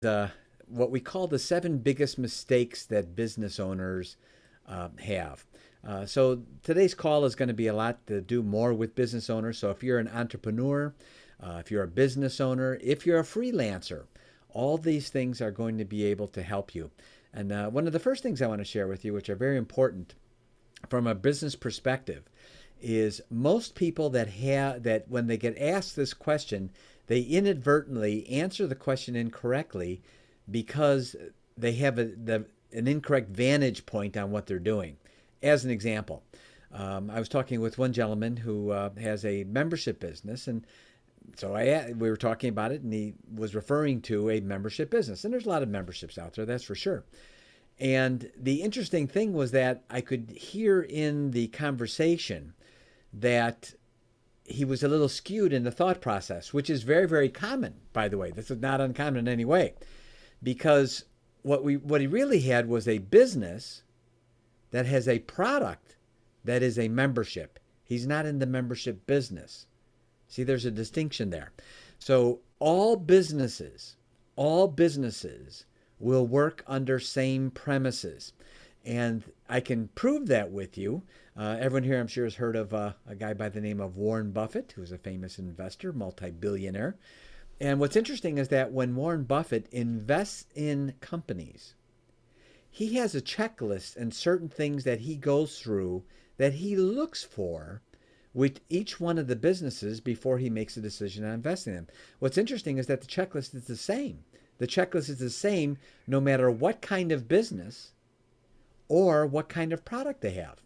what we call the seven biggest mistakes that business owners have. So today's call is going to be a lot to do more with business owners. So if you're an entrepreneur, if you're a business owner, if you're a freelancer, all these things are going to be able to help you. And one of the first things I want to share with you, which are very important from a business perspective, is most people that when they get asked this question, they inadvertently answer the question incorrectly because they have an incorrect vantage point on what they're doing. As an example, I was talking with one gentleman who has a membership business, and so we were talking about it, and he was referring to a membership business. And there's a lot of memberships out there, that's for sure. And the interesting thing was that I could hear in the conversation that he was a little skewed in the thought process, which is very, very common, by the way. This is not uncommon in any way, because what he really had was a business that has a product that is a membership. He's not in the membership business. See, there's a distinction there. So all businesses will work under same premises. And I can prove that with you. Everyone here, I'm sure, has heard of a guy by the name of Warren Buffett, who's a famous investor, multi-billionaire. And what's interesting is that when Warren Buffett invests in companies, he has a checklist and certain things that he goes through that he looks for with each one of the businesses before he makes a decision on investing in them. What's interesting is that the checklist is the same. The checklist is the same no matter what kind of business or what kind of product they have.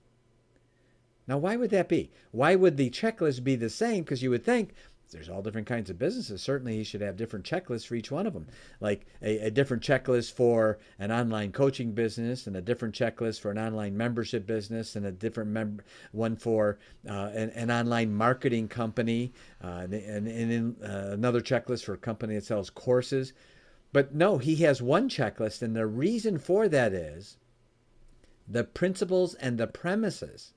Now, why would that be? Why would the checklist be the same? Because you would think there's all different kinds of businesses. Certainly, he should have different checklists for each one of them, like a different checklist for an online coaching business, and a different checklist for an online membership business, and a different one for an online marketing company, and another checklist for a company that sells courses. But no, he has one checklist, and the reason for that is the principles and the premises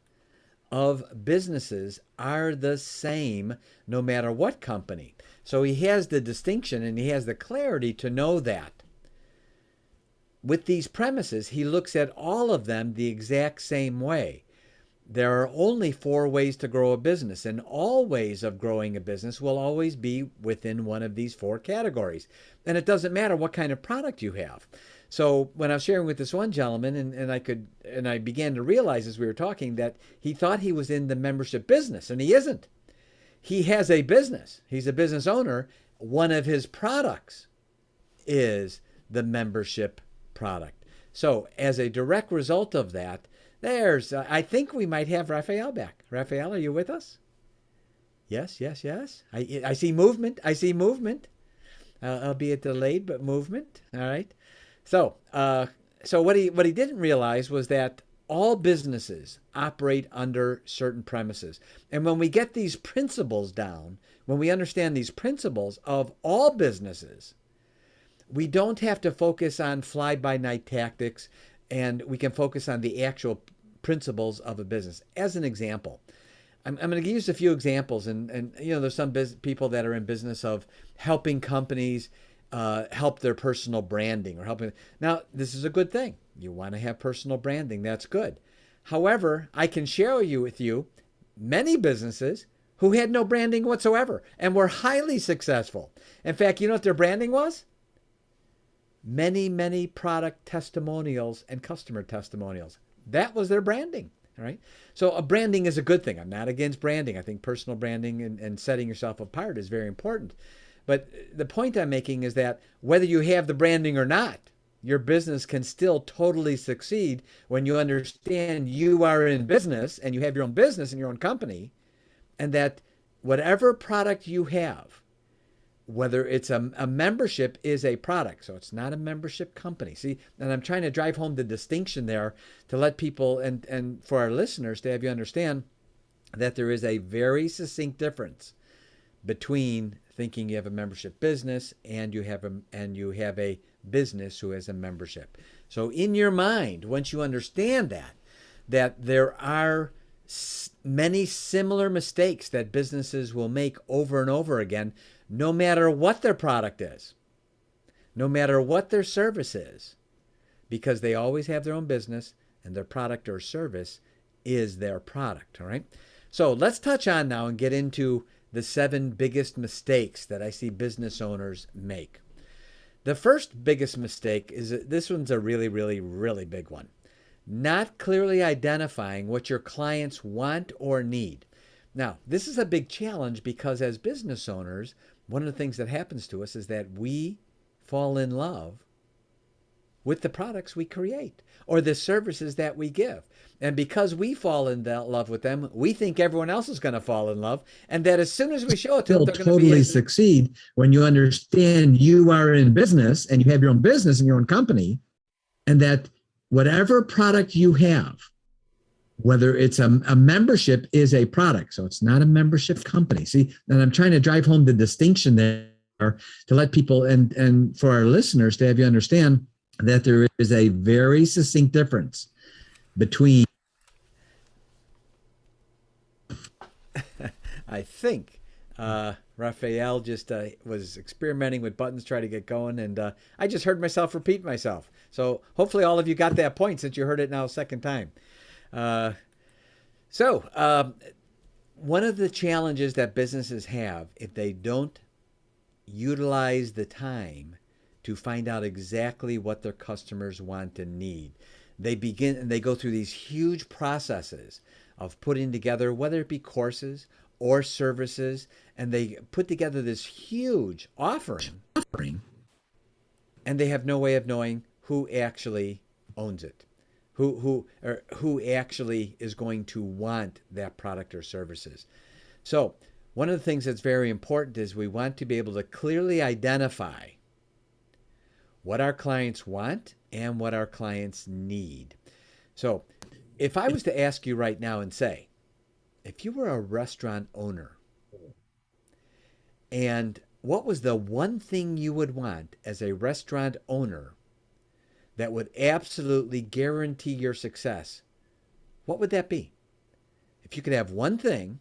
of businesses are the same no matter what company. So he has the distinction and he has the clarity to know that. With these premises, he looks at all of them the exact same way. There are only 4 ways to grow a business, and all ways of growing a business will always be within one of these 4 categories. And it doesn't matter what kind of product you have. So when I was sharing with this one gentleman, and I began to realize as we were talking that he thought he was in the membership business, and he isn't. He has a business. He's a business owner. One of his products is the membership product. So as a direct result of that, I think we might have Raphael back. Raphael, are you with us? Yes. I see movement. Albeit delayed, but movement. All right. So what he didn't realize was that all businesses operate under certain premises. And when we get these principles down, when we understand these principles of all businesses, we don't have to focus on fly-by-night tactics, and we can focus on the actual principles of a business. As an example, I'm going to use a few examples, and there's some people that are in business of helping companies help their personal branding or helping. Now, this is a good thing. You want to have personal branding. That's good. However, I can share with you many businesses who had no branding whatsoever and were highly successful. In fact, you know what their branding was? Many, many product testimonials and customer testimonials. That was their branding. All right. So a branding is a good thing. I'm not against branding. I think personal branding and setting yourself apart is very important. But the point I'm making is that whether you have the branding or not, your business can still totally succeed when you understand you are in business and you have your own business and your own company, and that whatever product you have, whether it's a membership, is a product. So it's not a membership company. See, and I'm trying to drive home the distinction there to let people and for our listeners to have you understand that there is a very succinct difference between thinking you have a membership business and you have a business who has a membership. So in your mind, once you understand that there are many similar mistakes that businesses will make over and over again, no matter what their product is. no matter what their service is, because they always have their own business and their product or service is their product. All right. So let's touch on now and get into the 7 biggest mistakes that I see business owners make. The first biggest mistake is this one's a really, really, really big one. Not clearly identifying what your clients want or need. Now, this is a big challenge because as business owners, one of the things that happens to us is that we fall in love with the products we create or the services that we give. And because we fall in love with them, we think everyone else is going to fall in love. And that as soon as we show it to them, They'll they're going to totally be succeed when you understand you are in business and you have your own business and your own company, and that whatever product you have, whether it's a membership, is a product. So it's not a membership company. See, and I'm trying to drive home the distinction there to let people and for our listeners to have you understand that there is a very succinct difference between. I think Raphael just was experimenting with buttons, trying to get going, and I just heard myself repeat myself. So hopefully all of you got that point since you heard it now a second time. One of the challenges that businesses have if they don't utilize the time to find out exactly what their customers want and need, they go through these huge processes of putting together, whether it be courses or services, and they put together this huge offering, and they have no way of knowing who actually owns it, who actually is going to want that product or services. So one of the things that's very important is we want to be able to clearly identify what our clients want and what our clients need. So if I was to ask you right now and say, if you were a restaurant owner, and what was the one thing you would want as a restaurant owner that would absolutely guarantee your success, what would that be? If you could have one thing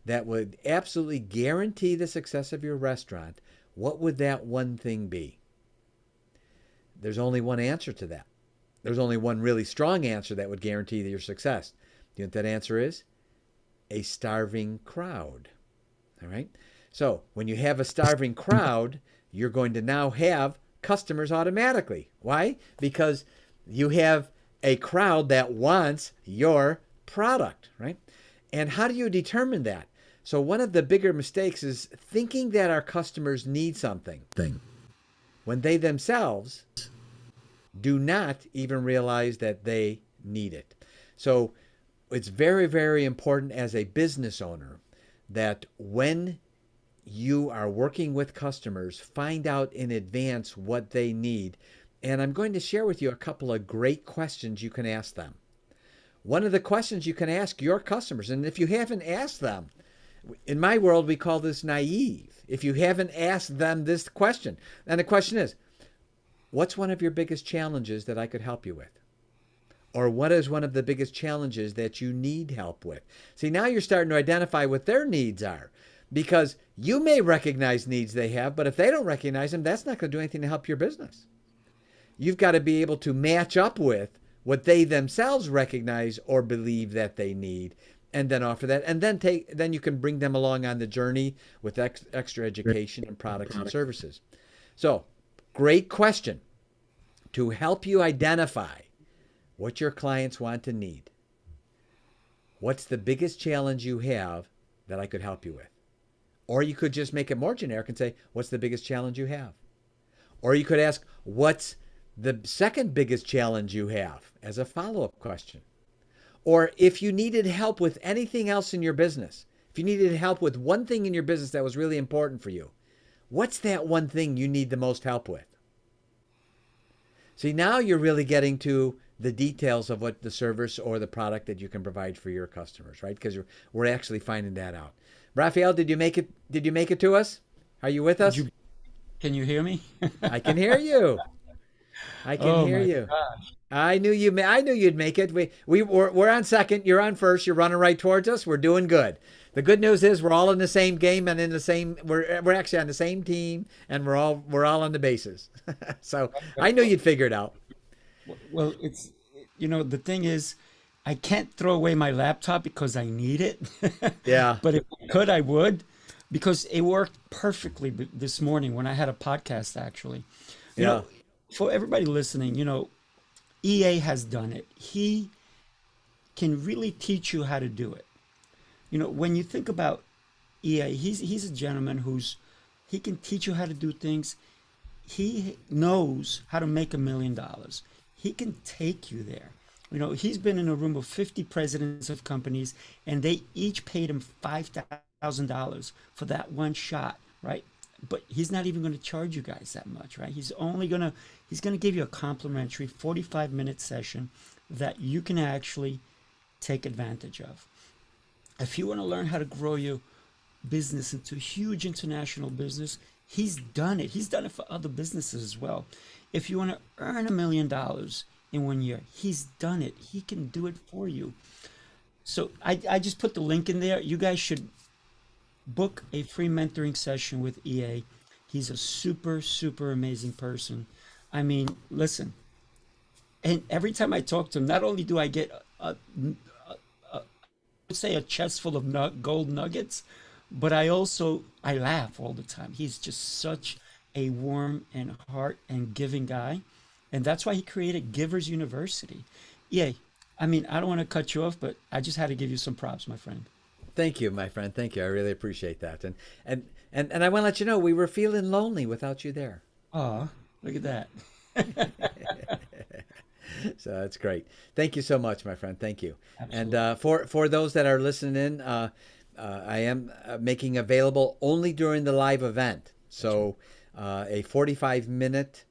that would absolutely guarantee the success of your restaurant, what would that one thing be? There's only one answer to that. There's only one really strong answer that would guarantee your success. Do you know what that answer is? A starving crowd. All right? So when you have a starving crowd, you're going to now have customers automatically. Why? Because you have a crowd that wants your product, right? And how do you determine that? So one of the bigger mistakes is thinking that our customers need something when they themselves do not even realize that they need it. So it's very, very important as a business owner that when you are working with customers, find out in advance what they need. And I'm going to share with you a couple of great questions you can ask them. One of the questions you can ask your customers, and if you haven't asked them, in my world, we call this naive. If you haven't asked them this question, and the question is, what's one of your biggest challenges that I could help you with? Or what is one of the biggest challenges that you need help with? See, now you're starting to identify what their needs are, because you may recognize needs they have, but if they don't recognize them, that's not going to do anything to help your business. You've got to be able to match up with what they themselves recognize or believe that they need, and then offer that, and then you can bring them along on the journey with extra education and products and services. So, great question to help you identify what your clients want and need. What's the biggest challenge you have that I could help you with? Or you could just make it more generic and say, what's the biggest challenge you have? Or you could ask, what's the second biggest challenge you have, as a follow-up question? Or if you needed help with anything else in your business, if you needed help with one thing in your business that was really important for you, what's that one thing you need the most help with? See, now you're really getting to the details of what the service or the product that you can provide for your customers, right? Because we're actually finding that out. Raphael, did you make it? Did you make it to us? Are you with us? Can you hear me? I can hear you. I can Oh hear my you. gosh. I knew you'd make it. We're on second. You're on first. You're running right towards us. We're doing good. The good news is we're all in the same game and in the same. We're actually on the same team and we're all on the bases. So I knew you'd figure it out. Well, the thing is, I can't throw away my laptop because I need it. Yeah. But if I could, I would, because it worked perfectly this morning when I had a podcast, actually. You Yeah. know, for everybody listening, EA has done it. He can really teach you how to do it. When you think about EA, he's a gentleman he can teach you how to do things. He knows how to make $1 million. He can take you there. He's been in a room of 50 presidents of companies, and they each paid him $5,000 for that one shot, right? But he's not even going to charge you guys that much, right? He's going to give you a complimentary 45-minute session that you can actually take advantage of. If you want to learn how to grow your business into a huge international business, he's done it. He's done it for other businesses as well. If you want to earn $1 million in 1 year, he's done it. He can do it for you. So I just put the link in there. You guys should book a free mentoring session with EA. He's a super, super amazing person. I mean, listen, and every time I talk to him, not only do I get say a chest full of gold nuggets, but I laugh all the time. He's just such a warm and heart and giving guy, and that's why he created Givers University. Yeah, I mean, I don't want to cut you off, but I just had to give you some props, my friend. Thank you, my friend. Thank you. I really appreciate that. And I want to let you know we were feeling lonely without you there. Oh, look at that. So that's great. Thank you so much, my friend. Thank you. And Absolutely. for those that are listening in, I am making available only during the live event. So a 45-minute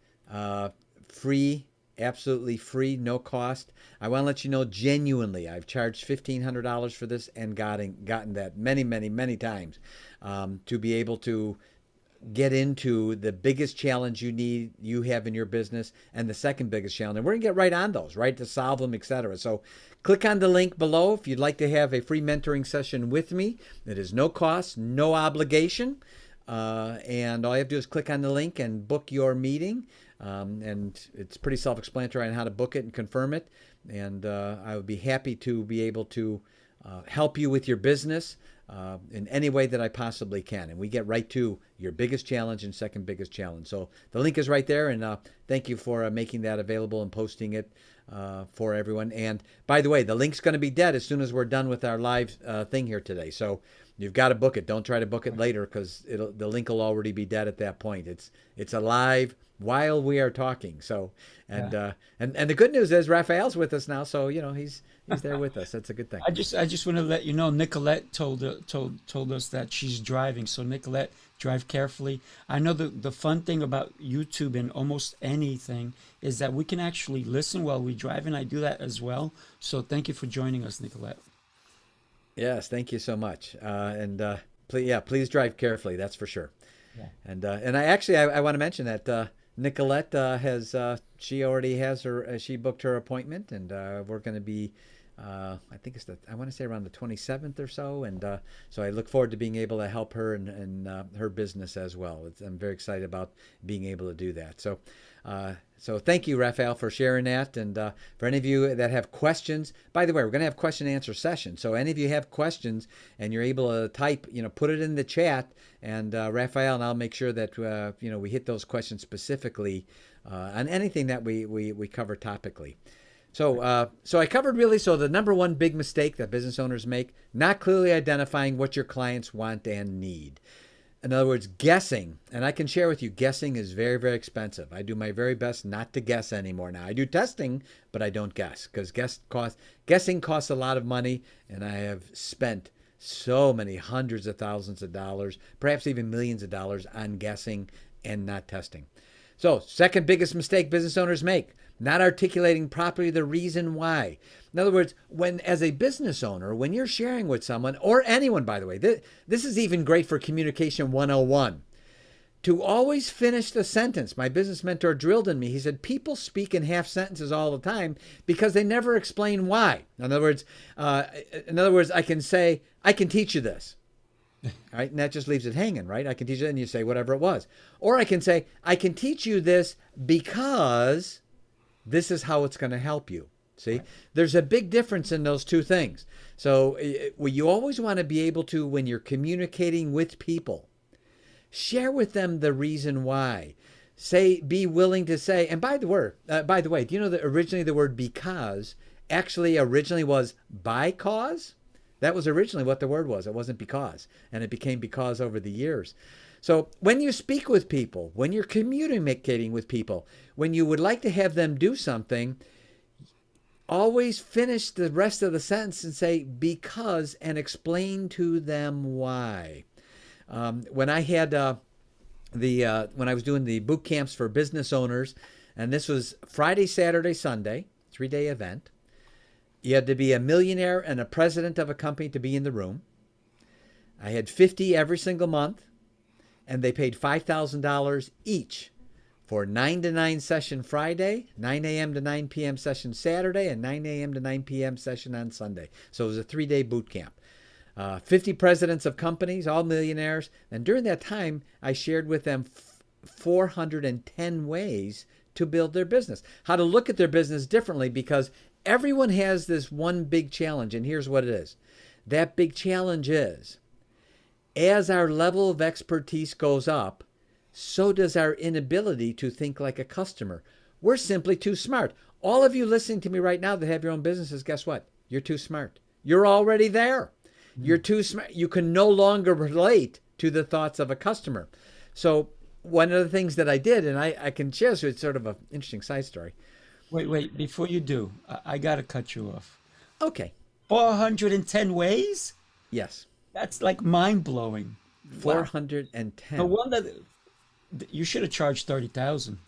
free, absolutely free, no cost. I want to let you know genuinely, I've charged $1,500 for this and gotten that many, many, many times to be able to get into the biggest challenge you have in your business and the second biggest challenge. And we're going to get right on those, right, to solve them, etc. So click on the link below if you'd like to have a free mentoring session with me. It is no cost, no obligation. And all you have to do is click on the link and book your meeting. And it's pretty self-explanatory on how to book it and confirm it. And I would be happy to be able to help you with your business in any way that I possibly can. And we get right to your biggest challenge and second biggest challenge. So the link is right there. And thank you for making that available and posting it for everyone. And by the way, the link's going to be dead as soon as we're done with our live thing here today. So you've got to book it. Don't try to book it later because the link will already be dead at that point. It's alive while we are talking. So Yeah. and the good news is Raphael's with us now. So he's there with us. That's a good thing. I just want to let you know, Nicolette told us that she's driving. So Nicolette, drive carefully. I know the fun thing about YouTube and almost anything is that we can actually listen while we drive, and I do that as well. So thank you for joining us, Nicolette. Yes, thank you so much. Please drive carefully. That's for sure. Yeah. And I want to mention that Nicolette she already has she booked her appointment, and we're going to be I think I want to say around the 27th or so, and so I look forward to being able to help her in her business as well. I'm very excited about being able to do that. So thank you, Raphael, for sharing that. And for any of you that have questions, by the way, we're going to have question and answer session. So any of you have questions and you're able to type, put it in the chat, and Raphael and I'll make sure that we hit those questions specifically on anything that we cover topically. So I covered the number one big mistake that business owners make: not clearly identifying what your clients want and need. In other words, guessing. And I can share with you, guessing is very, very expensive. I do my very best not to guess anymore now. I do testing, but I don't guess because guessing costs a lot of money, and I have spent so many hundreds of thousands of dollars, perhaps even millions of dollars on guessing and not testing. So, second biggest mistake business owners make: not articulating properly the reason why. In other words, as a business owner, when you're sharing with someone, or anyone, by the way, this is even great for communication 101. to always finish the sentence. My business mentor drilled in me. He said, people speak in half sentences all the time because they never explain why. In other words, I can say, I can teach you this. Right? And that just leaves it hanging, right? I can teach it, and you say whatever it was. Or I can say, I can teach you this because this is how it's going to help you. See, there's a big difference in those two things. So you always want to be able to, when you're communicating with people, share with them the reason why. Be willing to say, and by the way, do you know that originally the word because actually originally was by cause? That was originally what the word was. It wasn't because, and it became because over the years. So when you speak with people, when you're communicating with people, when you would like to have them do something, always finish the rest of the sentence and say because and explain to them why. When I had when I was doing the boot camps for business owners, and this was Friday, Saturday, Sunday, 3-day event. You had to be a millionaire and a president of a company to be in the room. I had 50 every single month, and they paid $5,000 each for 9 to 9 session Friday, 9 a.m. to 9 p.m. session Saturday, and 9 a.m. to 9 p.m. session on Sunday. So it was a 3-day boot camp. 50 presidents of companies, all millionaires. And during that time, I shared with them 410 ways to build their business, how to look at their business differently, because everyone has this one big challenge. And here's what it is. That big challenge is, as our level of expertise goes up, so does our inability to think like a customer. We're simply too smart. All of you listening to me right now that have your own businesses, guess what? You're too smart. You're already there. You're too smart. You can no longer relate to the thoughts of a customer. So one of the things that I did, and I can share this with sort of an interesting side story. Wait, before you do, I got to cut you off. Okay. 410 ways? Yes. That's like mind-blowing. 410. No wonder you should have charged 30,000.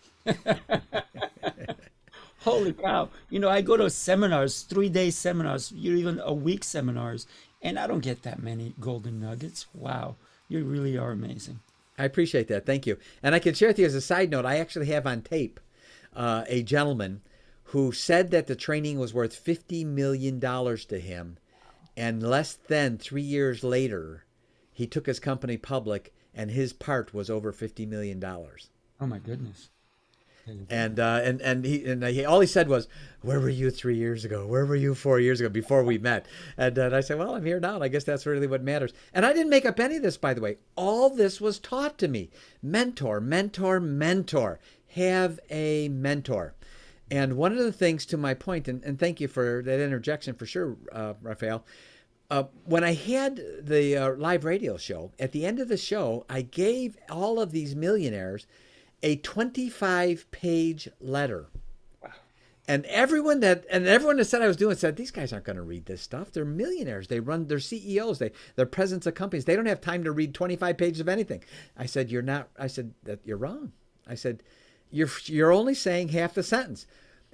Holy cow. I go to seminars, 3-day seminars, even a week seminars, and I don't get that many golden nuggets. Wow. You really are amazing. I appreciate that. Thank you. And I can share with you as a side note, I actually have on tape a gentleman who said that the training was worth $50 million to him. And less than 3 years later, he took his company public, and his part was over $50 million. Oh, my goodness. And he all he said was, "Where were you 3 years ago? Where were you 4 years ago before we met?" And I said, "Well, I'm here now, and I guess that's really what matters." And I didn't make up any of this, by the way. All this was taught to me. Mentor, mentor, mentor. Have a mentor. And one of the things, to my point, and thank you for that interjection for sure, Raphael. When I had the live radio show, at the end of the show, I gave all of these millionaires a 25-page letter. Wow. And everyone that said I was doing said, these guys aren't going to read this stuff. They're millionaires. They're CEOs. They're presidents of companies. They don't have time to read 25 pages of anything. I said, that you're wrong. I said, you're only saying half the sentence.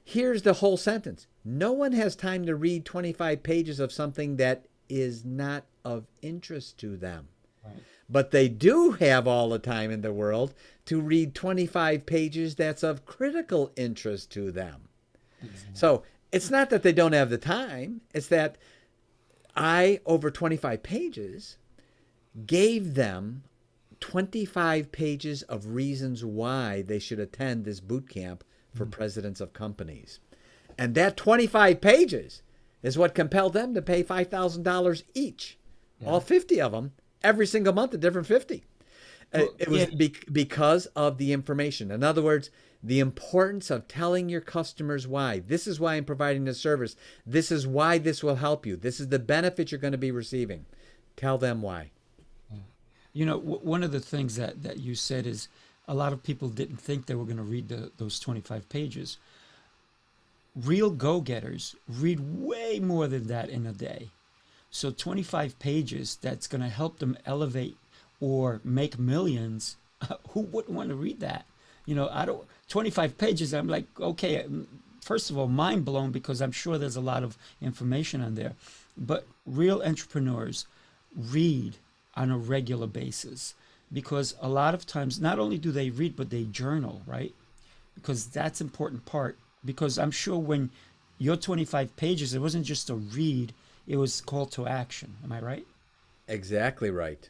Here's the whole sentence. No one has time to read 25 pages of something that is not of interest to them. Right. But they do have all the time in the world to read 25 pages that's of critical interest to them. Exactly. So it's not that they don't have the time. It's that I, over 25 pages, gave them 25 pages of reasons why they should attend this boot camp for presidents of companies. And that 25 pages is what compelled them to pay $5,000 each. Yeah. All 50 of them, every single month, a different 50. It was because of the information. In other words, the importance of telling your customers why. This is why I'm providing this service. This is why this will help you. This is the benefit you're going to be receiving. Tell them why. One of the things that you said is a lot of people didn't think they were going to read those 25 pages. Real go-getters read way more than that in a day. So 25 pages that's going to help them elevate or make millions. Who wouldn't want to read that? 25 pages. I'm like, okay, first of all, mind blown, because I'm sure there's a lot of information on there. But real entrepreneurs read on a regular basis. because a lot of times not only do they read, but they journal, right? Because that's important part. Because I'm sure when your 25 pages, it wasn't just a read, it was call to action. Am I right? Exactly right.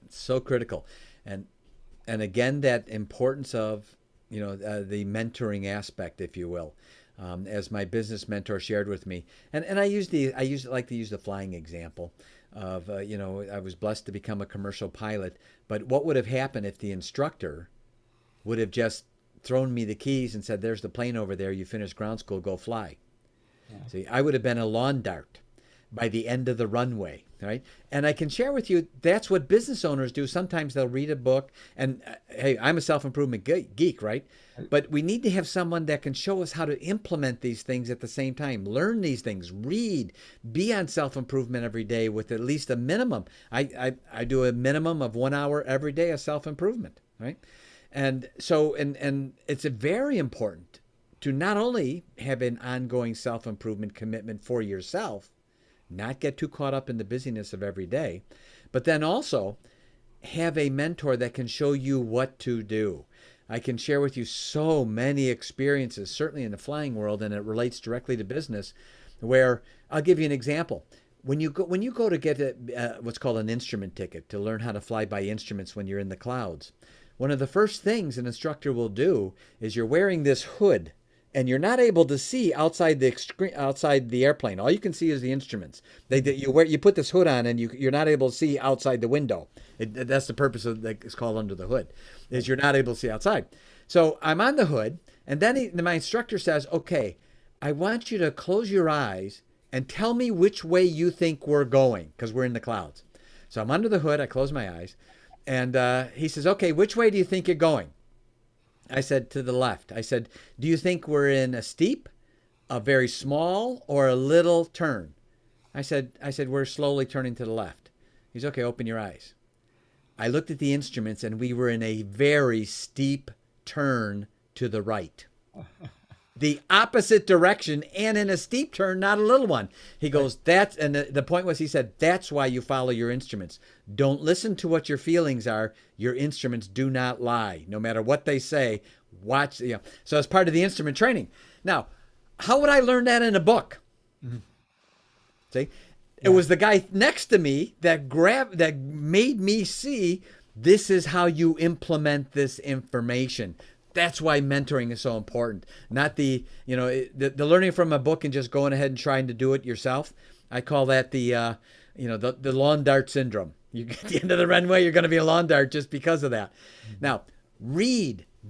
It's so critical. And again, that importance of, the mentoring aspect, if you will. As my business mentor shared with me, and I like to use the flying example of, I was blessed to become a commercial pilot, but what would have happened if the instructor would have just thrown me the keys and said, there's the plane over there, you finished ground school, go fly. Yeah. See, I would have been a lawn dart by the end of the runway, right? And I can share with you, that's what business owners do. Sometimes they'll read a book, and hey, I'm a self-improvement geek, right? But we need to have someone that can show us how to implement these things at the same time. Learn these things, read, be on self-improvement every day with at least a minimum. I do a minimum of 1 hour every day of self-improvement, right? And so, and it's very important to not only have an ongoing self-improvement commitment for yourself, not get too caught up in the busyness of every day, but then also have a mentor that can show you what to do. I can share with you so many experiences, certainly in the flying world, and it relates directly to business, where I'll give you an example. When you go to get what's called an instrument ticket to learn how to fly by instruments when you're in the clouds, one of the first things an instructor will do is you're wearing this hood, and you're not able to see outside the airplane. All you can see is the instruments. You put this hood on, and you're not able to see outside the window. That's the purpose of it's called under the hood, is you're not able to see outside. So I'm on the hood, and then my instructor says, "Okay, I want you to close your eyes and tell me which way you think we're going, because we're in the clouds." So I'm under the hood. I close my eyes, and he says, "Okay, which way do you think you're going?" I said, "To the left." I said, "Do you think we're in a steep, a very small, or a little turn?" I said, "We're slowly turning to the left." He's, "Okay, open your eyes." I looked at the instruments, and we were in a very steep turn to the right. The opposite direction, and in a steep turn, not a little one. He goes, and the point was, he said, "That's why you follow your instruments. Don't listen to what your feelings are. Your instruments do not lie. No matter what they say, watch." So it's part of the instrument training. Now, how would I learn that in a book? Mm-hmm. See, it was the guy next to me that made me see, this is how you implement this information. That's why mentoring is so important. Not the learning from a book and just going ahead and trying to do it yourself. I call that the lawn dart syndrome. You get to the end of the runway, you're going to be a lawn dart just because of that. Mm-hmm. Now,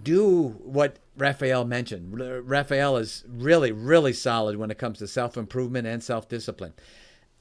do what Raphael mentioned. Raphael is really, really solid when it comes to self-improvement and self-discipline.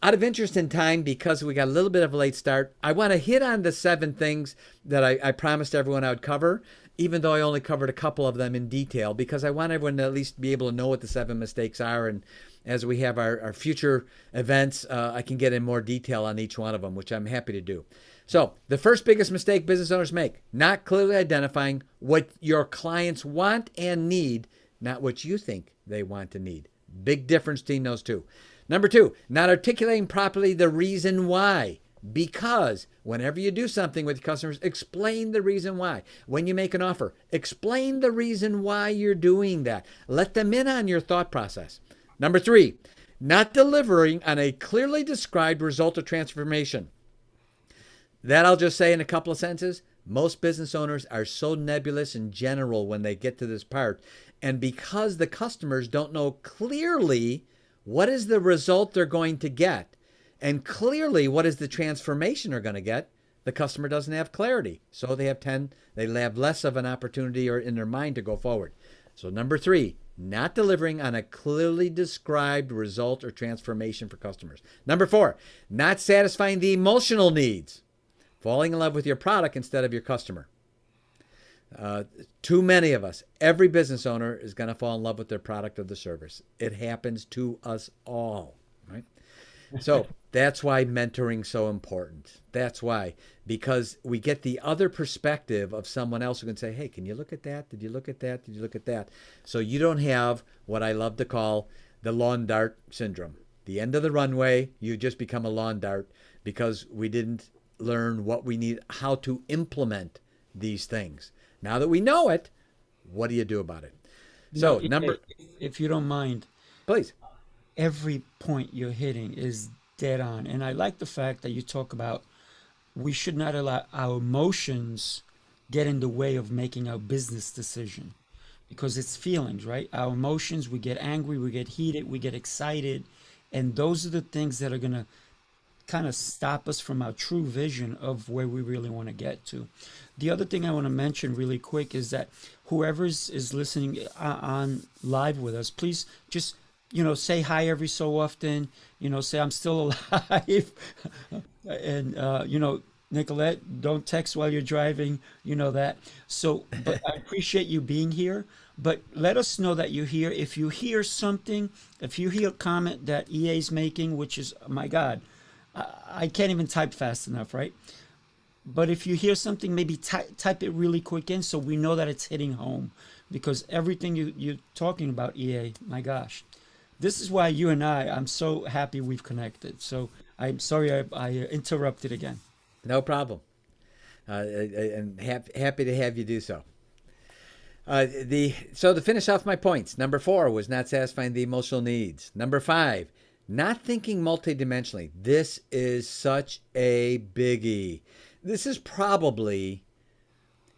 Out of interest in time, because we got a little bit of a late start, I want to hit on the 7 things that I promised everyone I would cover, even though I only covered a couple of them in detail, because I want everyone to at least be able to know what the 7 mistakes are. And as we have our future events, I can get in more detail on each one of them, which I'm happy to do. So the first biggest mistake business owners make, not clearly identifying what your clients want and need, not what you think they want and need. Big difference between those two. Number 2, not articulating properly the reason why. Because whenever you do something with your customers, explain the reason why. When you make an offer, explain the reason why you're doing that. Let them in on your thought process. Number 3, not delivering on a clearly described result of transformation. That I'll just say in a couple of sentences. Most business owners are so nebulous in general when they get to this part. And because the customers don't know clearly what is the result they're going to get, and clearly what is the transformation they're going to get, the customer doesn't have clarity. So they have less of an opportunity or in their mind to go forward. So number 3, not delivering on a clearly described result or transformation for customers. Number 4, not satisfying the emotional needs. Falling in love with your product instead of your customer. Too many of us, every business owner is going to fall in love with their product or the service. It happens to us all, right? So that's why mentoring is so important. That's why, because we get the other perspective of someone else who can say, "Hey, can you look at that? Did you look at that? Did you look at that?" So you don't have what I love to call the lawn dart syndrome. The end of the runway, you just become a lawn dart because we didn't learn what we need, how to implement these things. Now that we know it, what do you do about it? So, if you don't mind, please. every point you're hitting is dead on. And I like the fact that you talk about we should not allow our emotions get in the way of making our business decision, because it's feelings, right? Our emotions, we get angry, we get heated, we get excited. And those are the things that are going to kind of stop us from our true vision of where we really want to get to. The other thing I want to mention really quick is that whoever's is listening on live with us, please just, say hi every so often, say I'm still alive. And, Nicolette, don't text while you're driving, that. So, but I appreciate you being here. But let us know that you're here. If you hear something, if you hear a comment that EA's making, which is, my God, I can't even type fast enough, right? But if you hear something, maybe type it really quick in so we know that it's hitting home. Because everything you're talking about, EA, my gosh. This is why you and I'm so happy we've connected. So I'm sorry I interrupted again. No problem. And happy to have you do so. So to finish off my points, number 4 was not satisfying the emotional needs. Number 5, not thinking multidimensionally. This is such a biggie. This is probably,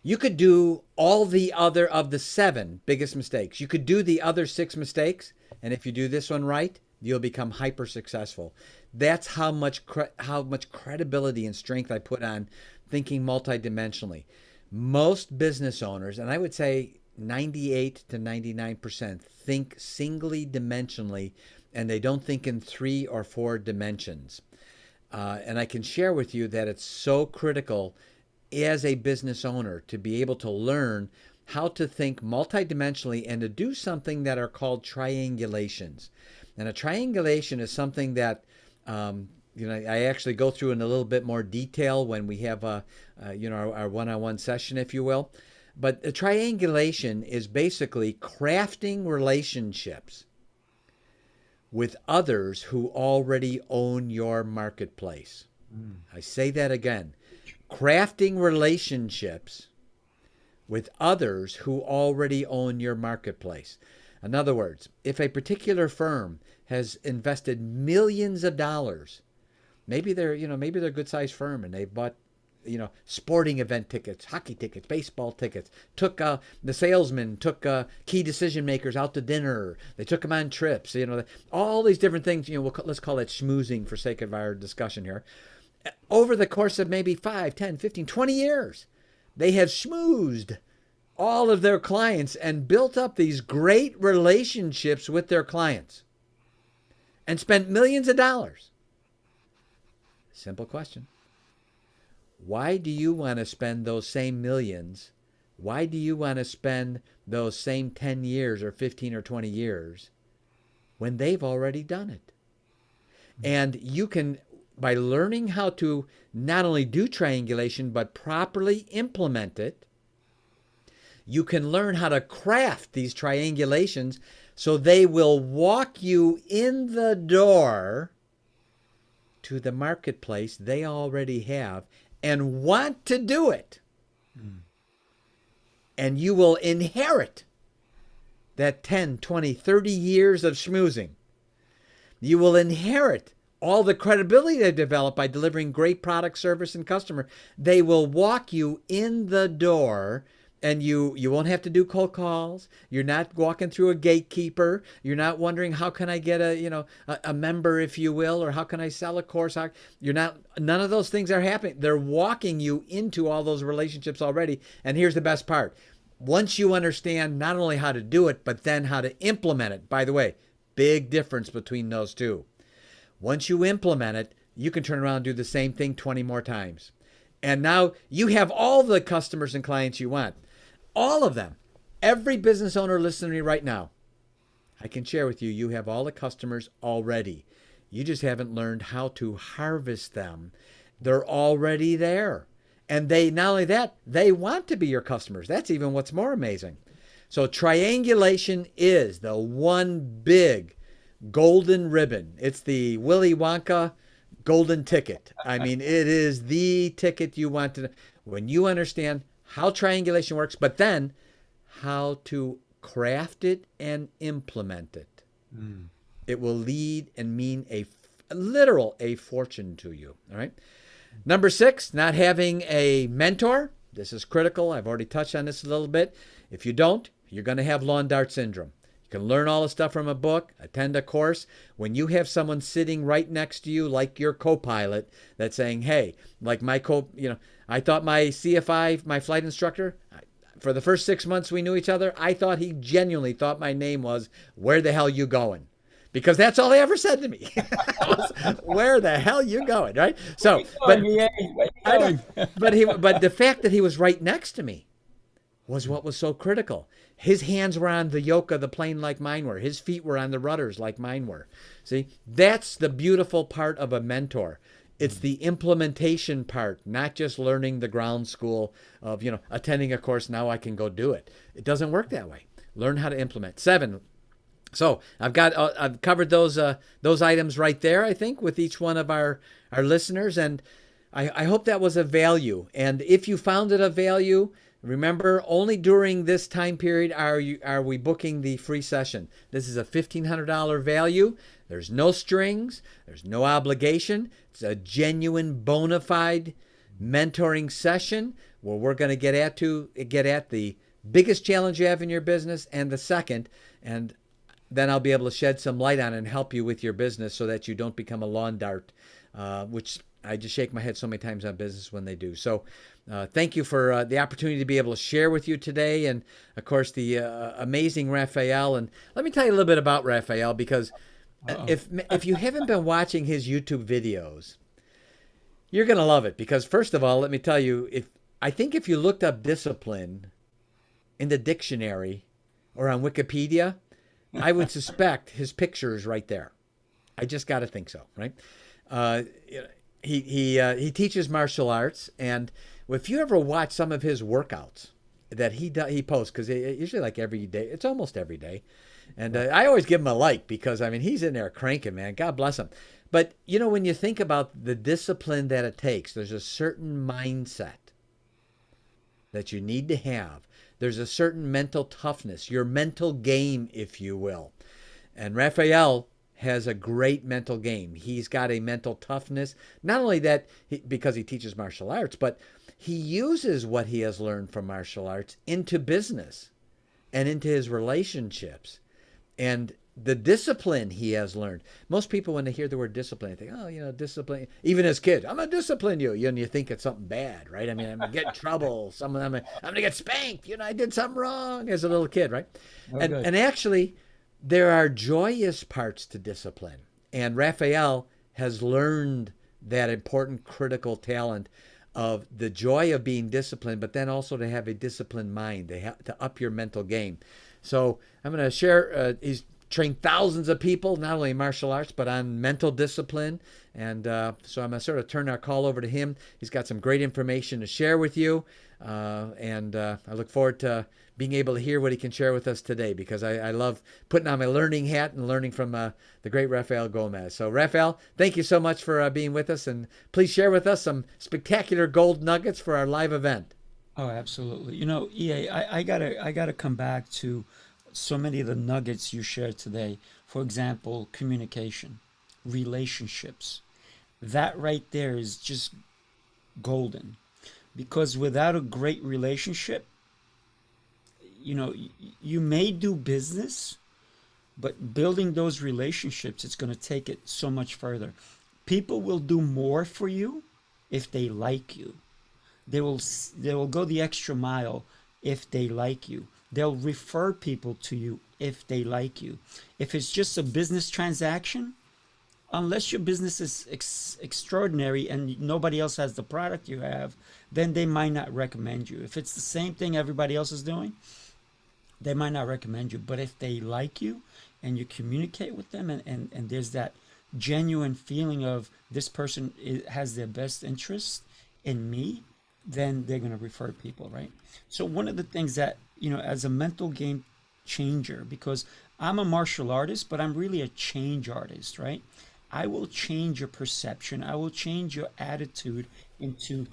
you could do all the other of the 7 biggest mistakes. You could do the other 6 mistakes, and if you do this one right, you'll become hyper successful. That's how much credibility and strength I put on thinking multidimensionally. Most business owners, and I would say 98 to 99%, think singly dimensionally, and they don't think in 3 or 4 dimensions. And I can share with you that it's so critical as a business owner to be able to learn how to think multidimensionally and to do something that are called triangulations. And a triangulation is something that I actually go through in a little bit more detail when we have our one-on-one session, if you will. But a triangulation is basically crafting relationships with others who already own your marketplace. I say that again. Crafting relationships with others who already own your marketplace. In other words, if a particular firm has invested millions of dollars, maybe they're a good-sized firm and they've bought, sporting event tickets, hockey tickets, baseball tickets, the salesman took key decision makers out to dinner. They took them on trips, all these different things, let's call it schmoozing for sake of our discussion here. Over the course of maybe 5, 10, 15, 20 years, they have schmoozed all of their clients and built up these great relationships with their clients and spent millions of dollars. Simple question. Why do you want to spend those same millions? Why do you want to spend those same 10 years or 15 or 20 years when they've already done it? And you can, by learning how to not only do triangulation, but properly implement it, you can learn how to craft these triangulations so they will walk you in the door to the marketplace they already have and want to do it. And you will inherit that 10, 20, 30 years of schmoozing. You will inherit all the credibility they develop by delivering great product, service, and customer. They will walk you in the door, and you won't have to do cold calls. You're not walking through a gatekeeper. You're not wondering how can I get a member, if you will, or how can I sell a course. None of those things are happening. They're walking you into all those relationships already. And here's the best part. Once you understand not only how to do it, but then how to implement it. By the way, big difference between those two. Once you implement it, you can turn around and do the same thing 20 more times. And now you have all the customers and clients you want. All of them. Every business owner listening to me right now, I can share with you, you have all the customers already. You just haven't learned how to harvest them. They're already there. And they, not only that, they want to be your customers. That's even what's more amazing. So triangulation is the one big golden ribbon. It's the Willy Wonka golden ticket. I mean, it is the ticket you want to, when you understand how triangulation works, but then how to craft it and implement it. It will lead and mean a literal a fortune to you. All right. Number 6, not having a mentor. This is critical. I've already touched on this a little bit. If you don't, you're going to have lawn dart syndrome. You can learn all the stuff from a book, attend a course. When you have someone sitting right next to you, like your co-pilot, that's saying, hey, like I thought my CFI, my flight instructor, for the first 6 months we knew each other, I thought he genuinely thought my name was, where the hell you going? Because that's all he ever said to me. Where the hell you going, right? So, but the fact that he was right next to me was what was so critical. His hands were on the yoke of the plane like mine were. His feet were on the rudders like mine were. See, that's the beautiful part of a mentor. It's the implementation part, not just learning the ground school of, attending a course, now I can go do it. It doesn't work that way. Learn how to implement. 7. So I've covered those items right there, I think, with each one of our listeners. And I hope that was of value. And if you found it of value, remember, only during this time period are we booking the free session. This is a $1,500 value. There's no strings. There's no obligation. It's a genuine, bona fide mentoring session where we're going to get at the biggest challenge you have in your business and the second. And then I'll be able to shed some light on it and help you with your business so that you don't become a lawn dart, which I just shake my head so many times on business when they do. So thank you for the opportunity to be able to share with you today. And, of course, the amazing Raphael. And let me tell you a little bit about Raphael, because if you haven't been watching his YouTube videos, you're going to love it. Because, first of all, let me tell you, if you looked up discipline in the dictionary or on Wikipedia, I would suspect his picture is right there. I just got to think so, right? He teaches martial arts, and if you ever watch some of his workouts that he posts, because usually like every day, it's almost every day, and I always give him a like because he's in there cranking, man. God bless him. But when you think about the discipline that it takes, there's a certain mindset that you need to have. There's a certain mental toughness, your mental game, if you will. And Raphael has a great mental game. He's got a mental toughness. Not only that, because he teaches martial arts, but he uses what he has learned from martial arts into business and into his relationships. And the discipline he has learned. Most people, when they hear the word discipline, they think, discipline. Even as kids, I'm going to discipline you. And you think it's something bad, right? I mean, I'm going to get in trouble. I'm going to get spanked. I did something wrong as a little kid, right? And actually, there are joyous parts to discipline. And Raphael has learned that important, critical talent of the joy of being disciplined, but then also to have a disciplined mind, to up your mental game. So I'm going to share, he's trained thousands of people, not only in martial arts, but on mental discipline. And so I'm going to sort of turn our call over to him. He's got some great information to share with you. And I look forward to being able to hear what he can share with us today, because I love putting on my learning hat and learning from the great Rafael Gomez. So Rafael, thank you so much for being with us. And please share with us some spectacular gold nuggets for our live event. Oh, absolutely. EA, I gotta come back to so many of the nuggets you shared today. For example, communication, relationships. That right there is just golden, because without a great relationship, you may do business, but building those relationships, it's going to take it so much further. People will do more for you if they like you. They will go the extra mile if they like you. They'll refer people to you if they like you. If it's just a business transaction, unless your business is extraordinary and nobody else has the product you have, then they might not recommend you. If it's the same thing everybody else is doing, they might not recommend you. But if they like you and you communicate with them and there's that genuine feeling of this person has their best interest in me, then they're going to refer people, right? So one of the things that, as a mental game changer, because I'm a martial artist, but I'm really a change artist, right? I will change your perception. I will change your attitude into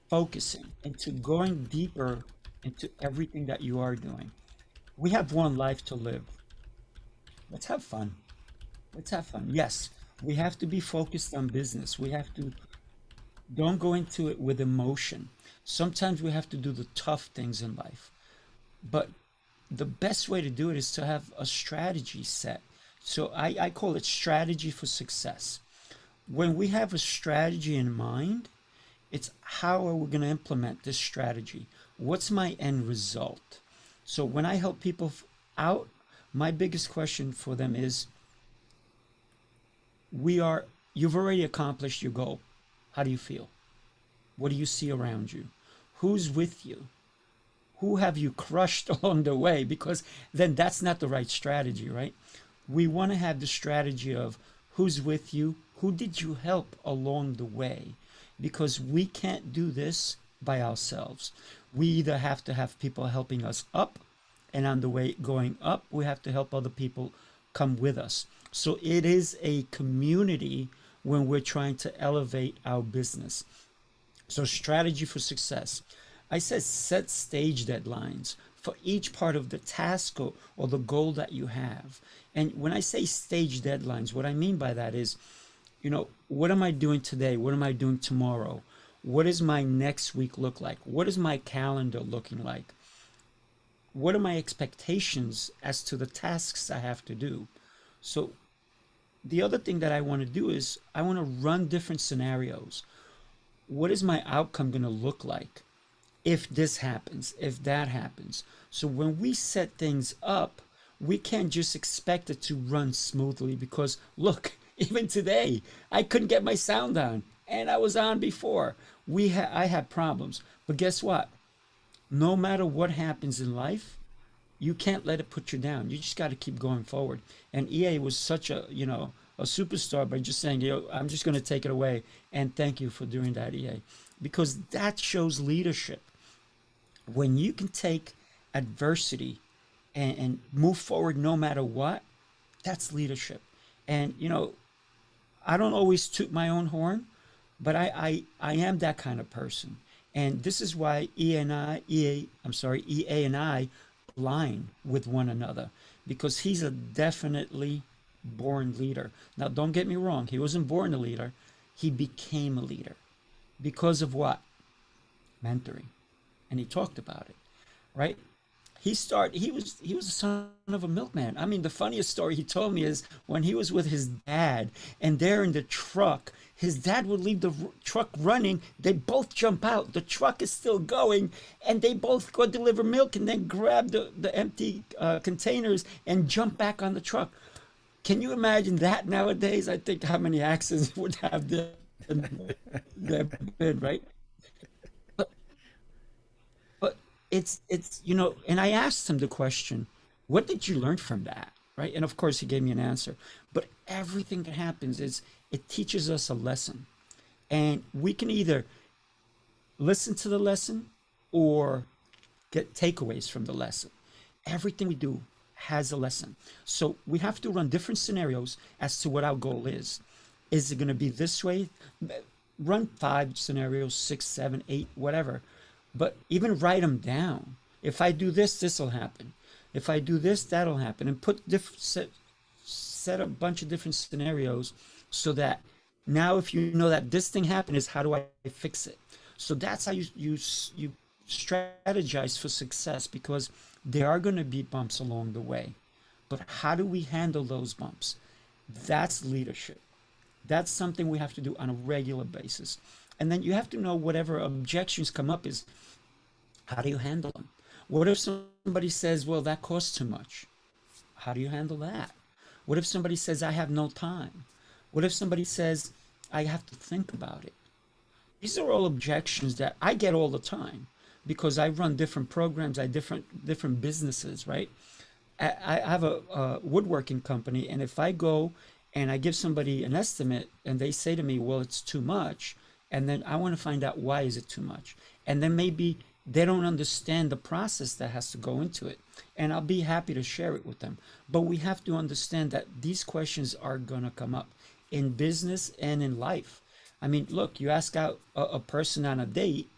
focusing, into going deeper into everything that you are doing. We have one life to live. Let's have fun. Let's have fun. Yes, we have to be focused on business. We have to, don't go into it with emotion. Sometimes we have to do the tough things in life. But the best way to do it is to have a strategy set. So I call it strategy for success. When we have a strategy in mind, it's how are we going to implement this strategy? What's my end result? So when I help people out, my biggest question for them is, you've already accomplished your goal. How do you feel? What do you see around you? Who's with you? Who have you crushed along the way? Because then that's not the right strategy, right? We want to have the strategy of who's with you, who did you help along the way? Because we can't do this by ourselves. We either have to have people helping us up, and on the way going up, we have to help other people come with us. So it is a community when we're trying to elevate our business. So strategy for success. I said set stage deadlines for each part of the task or the goal that you have. And when I say stage deadlines, what I mean by that is, what am I doing today? What am I doing tomorrow? What does my next week look like? What is my calendar looking like? What are my expectations as to the tasks I have to do? So the other thing that I want to do is I want to run different scenarios. What is my outcome going to look like if this happens, if that happens? So when we set things up, we can't just expect it to run smoothly because look, even today, I couldn't get my sound on and I was on before. I had problems, but guess what? No matter what happens in life, you can't let it put you down. You just got to keep going forward. And EA was such a superstar by just saying, I'm just going to take it away. And thank you for doing that, EA, because that shows leadership. When you can take adversity and move forward no matter what, that's leadership. And, I don't always toot my own horn, but I am that kind of person. And this is why EA and I align with one another, because he's a definitely born leader. Now, don't get me wrong. He wasn't born a leader. He became a leader because of what? Mentoring. And he talked about it, right? He was the son of a milkman. I mean, the funniest story he told me is when he was with his dad and they're in the truck, his dad would leave the truck running. They both jump out. The truck is still going and they both go deliver milk and then grab the empty containers and jump back on the truck. Can you imagine that nowadays? I think how many accidents would have there been, right? But it's and I asked him the question, what did you learn from that, right? And of course he gave me an answer. But everything that happens is it teaches us a lesson, and we can either listen to the lesson or get takeaways from the lesson. Everything we do has a lesson. So we have to run different scenarios as to what our goal is. Is it going to be this way? Run 5 scenarios, 6, 7, 8, whatever. But even write them down. If I do this, this will happen. If I do this, that'll happen. And put set a bunch of different scenarios so that now if you know that this thing happened, is how do I fix it? So that's how you strategize for success, because there are going to be bumps along the way. But how do we handle those bumps? That's leadership. That's something we have to do on a regular basis. And then you have to know whatever objections come up is, how do you handle them? What if somebody says, well, that costs too much? How do you handle that? What if somebody says, I have no time? What if somebody says, I have to think about it? These are all objections that I get all the time because I run different programs, I different businesses, right? I have a woodworking company, and if I go and I give somebody an estimate and they say to me, well, it's too much, and then I want to find out why is it too much, and then maybe they don't understand the process that has to go into it. And I'll be happy to share it with them. But we have to understand that these questions are going to come up in business and in life. I mean, look, you ask out a person on a date,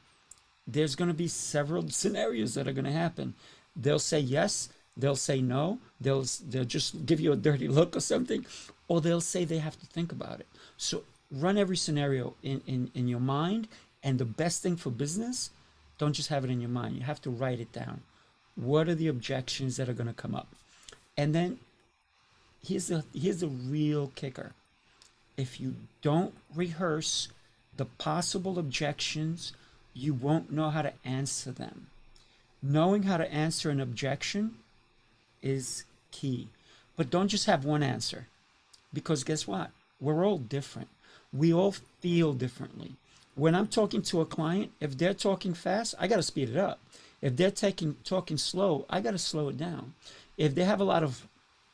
there's going to be several scenarios that are going to happen. They'll say yes, they'll say no, they'll just give you a dirty look or something, or they'll say they have to think about it. So run every scenario in your mind, and the best thing for business, don't just have it in your mind. You have to write it down. What are the objections that are going to come up? And then here's the real kicker. If you don't rehearse the possible objections, you won't know how to answer them. Knowing how to answer an objection is key. But don't just have one answer, because guess what? We're all different. We all feel differently. When I'm talking to a client, if they're talking fast, I got to speed it up. If they're talking slow, I got to slow it down. If they have a lot of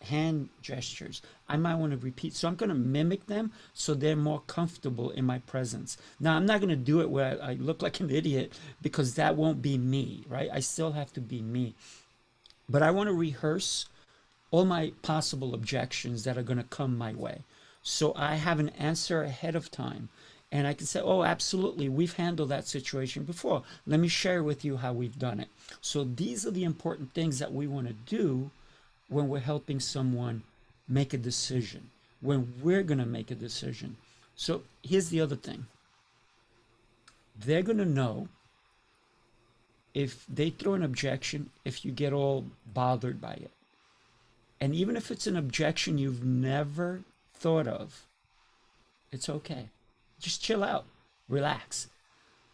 hand gestures, I might want to repeat. So I'm going to mimic them so they're more comfortable in my presence. Now, I'm not going to do it where I look like an idiot, because that won't be me, right? I still have to be me. But I want to rehearse all my possible objections that are going to come my way. So I have an answer ahead of time. And I can say, oh, absolutely, we've handled that situation before. Let me share with you how we've done it. So these are the important things that we want to do when we're helping someone make a decision, when we're going to make a decision. So here's the other thing. They're going to know if they throw an objection, if you get all bothered by it. And even if it's an objection you've never thought of, it's okay. Just chill out, relax,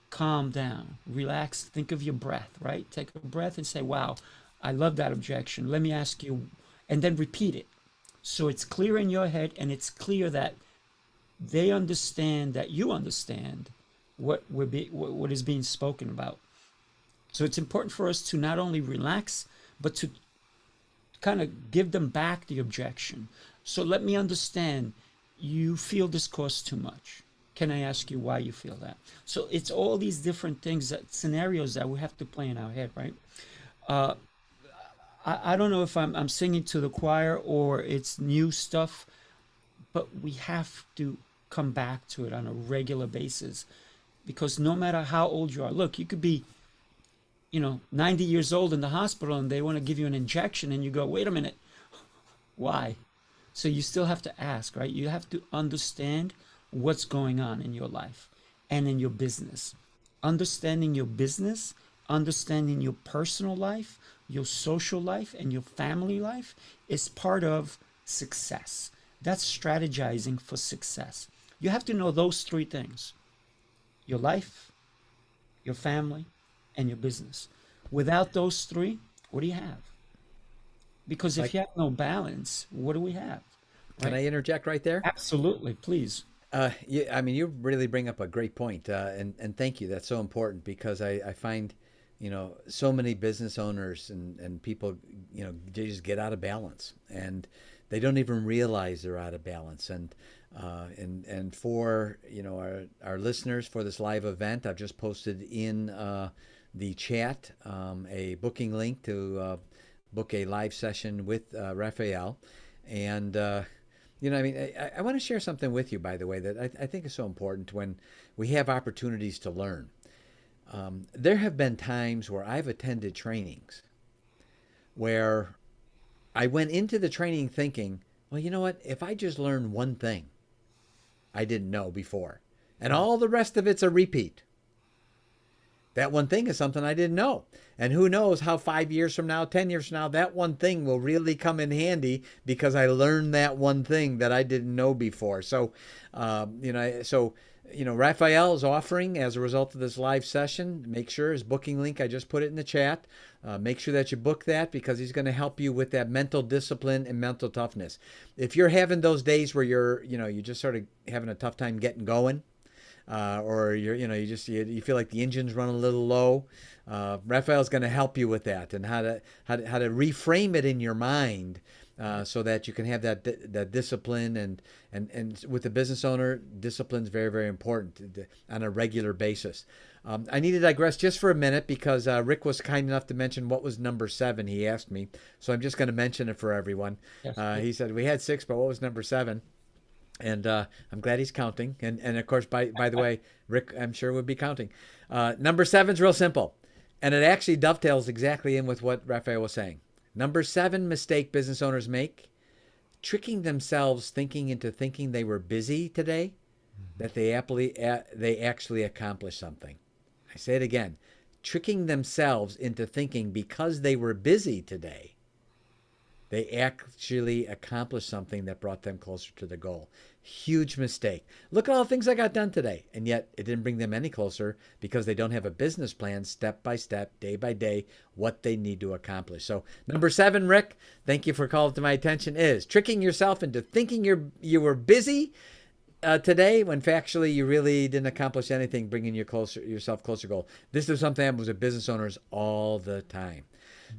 calm down, relax, think of your breath, right? Take a breath and say, wow, I love that objection. Let me ask you, and then repeat it. So it's clear in your head, and it's clear that they understand, that you understand what is being spoken about. So it's important for us to not only relax, but to kind of give them back the objection. So let me understand, you feel this costs too much. Can I ask you why you feel that? So it's all these different things, scenarios that we have to play in our head, right? I don't know if I'm singing to the choir or it's new stuff, but we have to come back to it on a regular basis, because no matter how old you are, look, you could be, 90 years old in the hospital and they want to give you an injection and you go, wait a minute, why? So you still have to ask, right? You have to understand what's going on in your life and in your business. Understanding your business, understanding your personal life, your social life, and your family life is part of success. That's strategizing for success. You have to know those three things: your life, your family, and your business. Without those three, what do you have? Because if you have no balance, what do we have? Can I interject right there? Absolutely, please. Yeah, I mean, you really bring up a great point, and thank you. That's so important, because I find, so many business owners and people, they just get out of balance, and they don't even realize they're out of balance. And for our listeners for this live event, I've just posted in the chat a booking link to book a live session with Raphael, and. I want to share something with you, by the way, that I think is so important when we have opportunities to learn. There have been times where I've attended trainings where I went into the training thinking, well, you know what? If I just learn one thing I didn't know before, and all the rest of it's a repeat, that one thing is something I didn't know. And who knows how 5 years from now, 10 years from now, that one thing will really come in handy, because I learned that one thing that I didn't know before. So, Raphael is offering, as a result of this live session, make sure his booking link, I just put it in the chat. Make sure that you book that, because he's going to help you with that mental discipline and mental toughness. If you're having those days where you're just sort of having a tough time getting going, or you feel like the engine's running a little low, Raphael's going to help you with that, and how to reframe it in your mind, so that you can have that discipline, and with the business owner, discipline is very, very important on a regular basis. I need to digress just for a minute because Rick was kind enough to mention what was number 7. He asked me, so I'm just going to mention it for everyone. Yes. He said we had 6, but what was number 7? And I'm glad he's counting. And of course, by the way, Rick, I'm sure would be counting. Number 7's real simple, and it actually dovetails exactly in with what Raphael was saying. Number 7 mistake business owners make: tricking themselves into thinking they were busy today, that they actually accomplished something. I say it again: tricking themselves into thinking because they were busy today, they actually accomplished something that brought them closer to the goal. Huge mistake. Look at all the things I got done today, and yet it didn't bring them any closer because they don't have a business plan, step by step, day by day, what they need to accomplish. So number 7, Rick, thank you for calling to my attention, is tricking yourself into thinking you were busy today when factually you really didn't accomplish anything, bringing yourself closer to goal. This is something that happens with business owners all the time.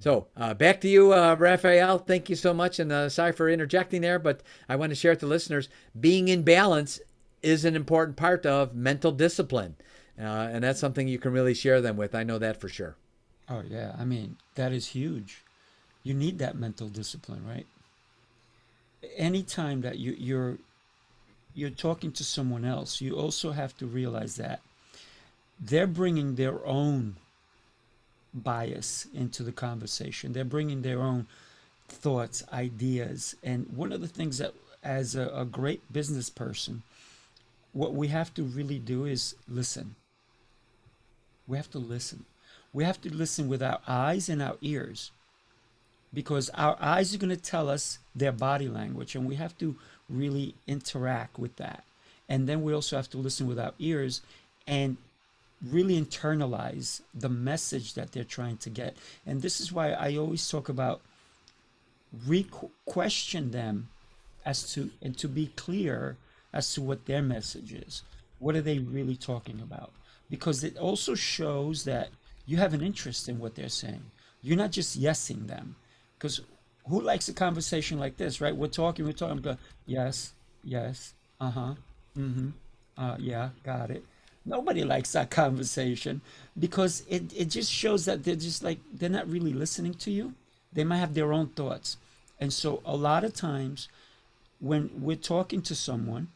So back to you, Raphael. Thank you so much, and sorry for interjecting there, but I want to share with the listeners, being in balance is an important part of mental discipline, and that's something you can really share them with. I know that for sure. Oh yeah, I mean, that is huge. You need that mental discipline, right? Anytime that you're talking to someone else, you also have to realize that they're bringing their own bias into the conversation. They're bringing their own thoughts, ideas. And one of the things that, as a great business person, what we have to really do is listen. We have to listen. We have to listen with our eyes and our ears, because our eyes are going to tell us their body language, and we have to really interact with that. And then we also have to listen with our ears and really internalize the message that they're trying to get. And this is why I always talk about question them and to be clear as to what their message is. What are they really talking about? Because it also shows that you have an interest in what they're saying. You're not just yesing them. Because who likes a conversation like this, right? We're talking, I'm going, yes, uh-huh, mm-hmm, yeah, got it. Nobody likes that conversation, because it just shows that they're not really listening to you. They might have their own thoughts. And so a lot of times when we're talking to someone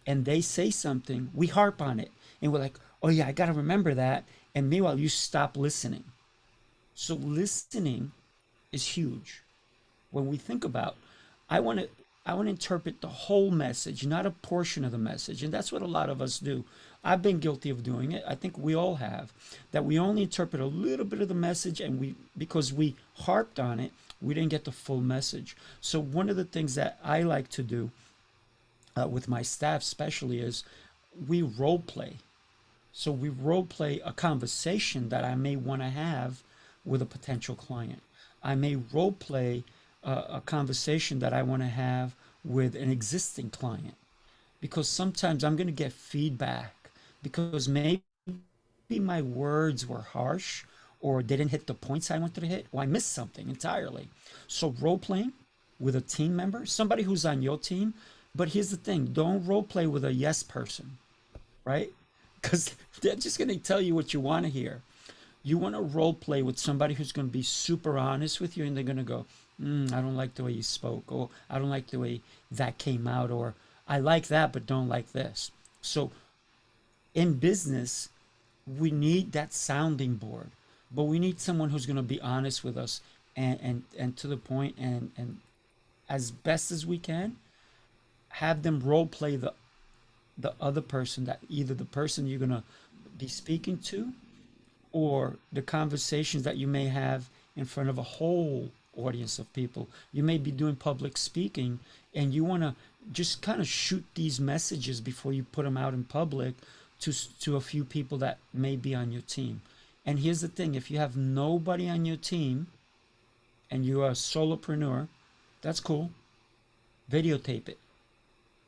and they say something, we harp on it and we're like, oh yeah, I got to remember that. And meanwhile, you stop listening. So listening is huge. When we think about, I want to interpret the whole message, not a portion of the message. And that's what a lot of us do. I've been guilty of doing it. I think we all have, that we only interpret a little bit of the message, and because we harped on it, we didn't get the full message. So one of the things that I like to do with my staff especially is we role play. So we role play a conversation that I may want to have with a potential client. I may role play a conversation that I want to have with an existing client, because sometimes I'm going to get feedback because maybe my words were harsh, or they didn't hit the points I wanted to hit, or I missed something entirely. So role playing with a team member, somebody who's on your team. But here's the thing, don't role play with a yes person, right? Because they're just going to tell you what you want to hear. You want to role play with somebody who's going to be super honest with you, and they're going to go, I don't like the way you spoke, or I don't like the way that came out, or I like that but don't like this. So in business, we need that sounding board, but we need someone who's going to be honest with us and to the point, and as best as we can, have them role play the other person, that either the person you're going to be speaking to, or the conversations that you may have in front of a whole audience of people. You may be doing public speaking, and you want to just kind of shoot these messages before you put them out in public to a few people that may be on your team. And here's the thing, if you have nobody on your team and you're a solopreneur, that's cool. Videotape it.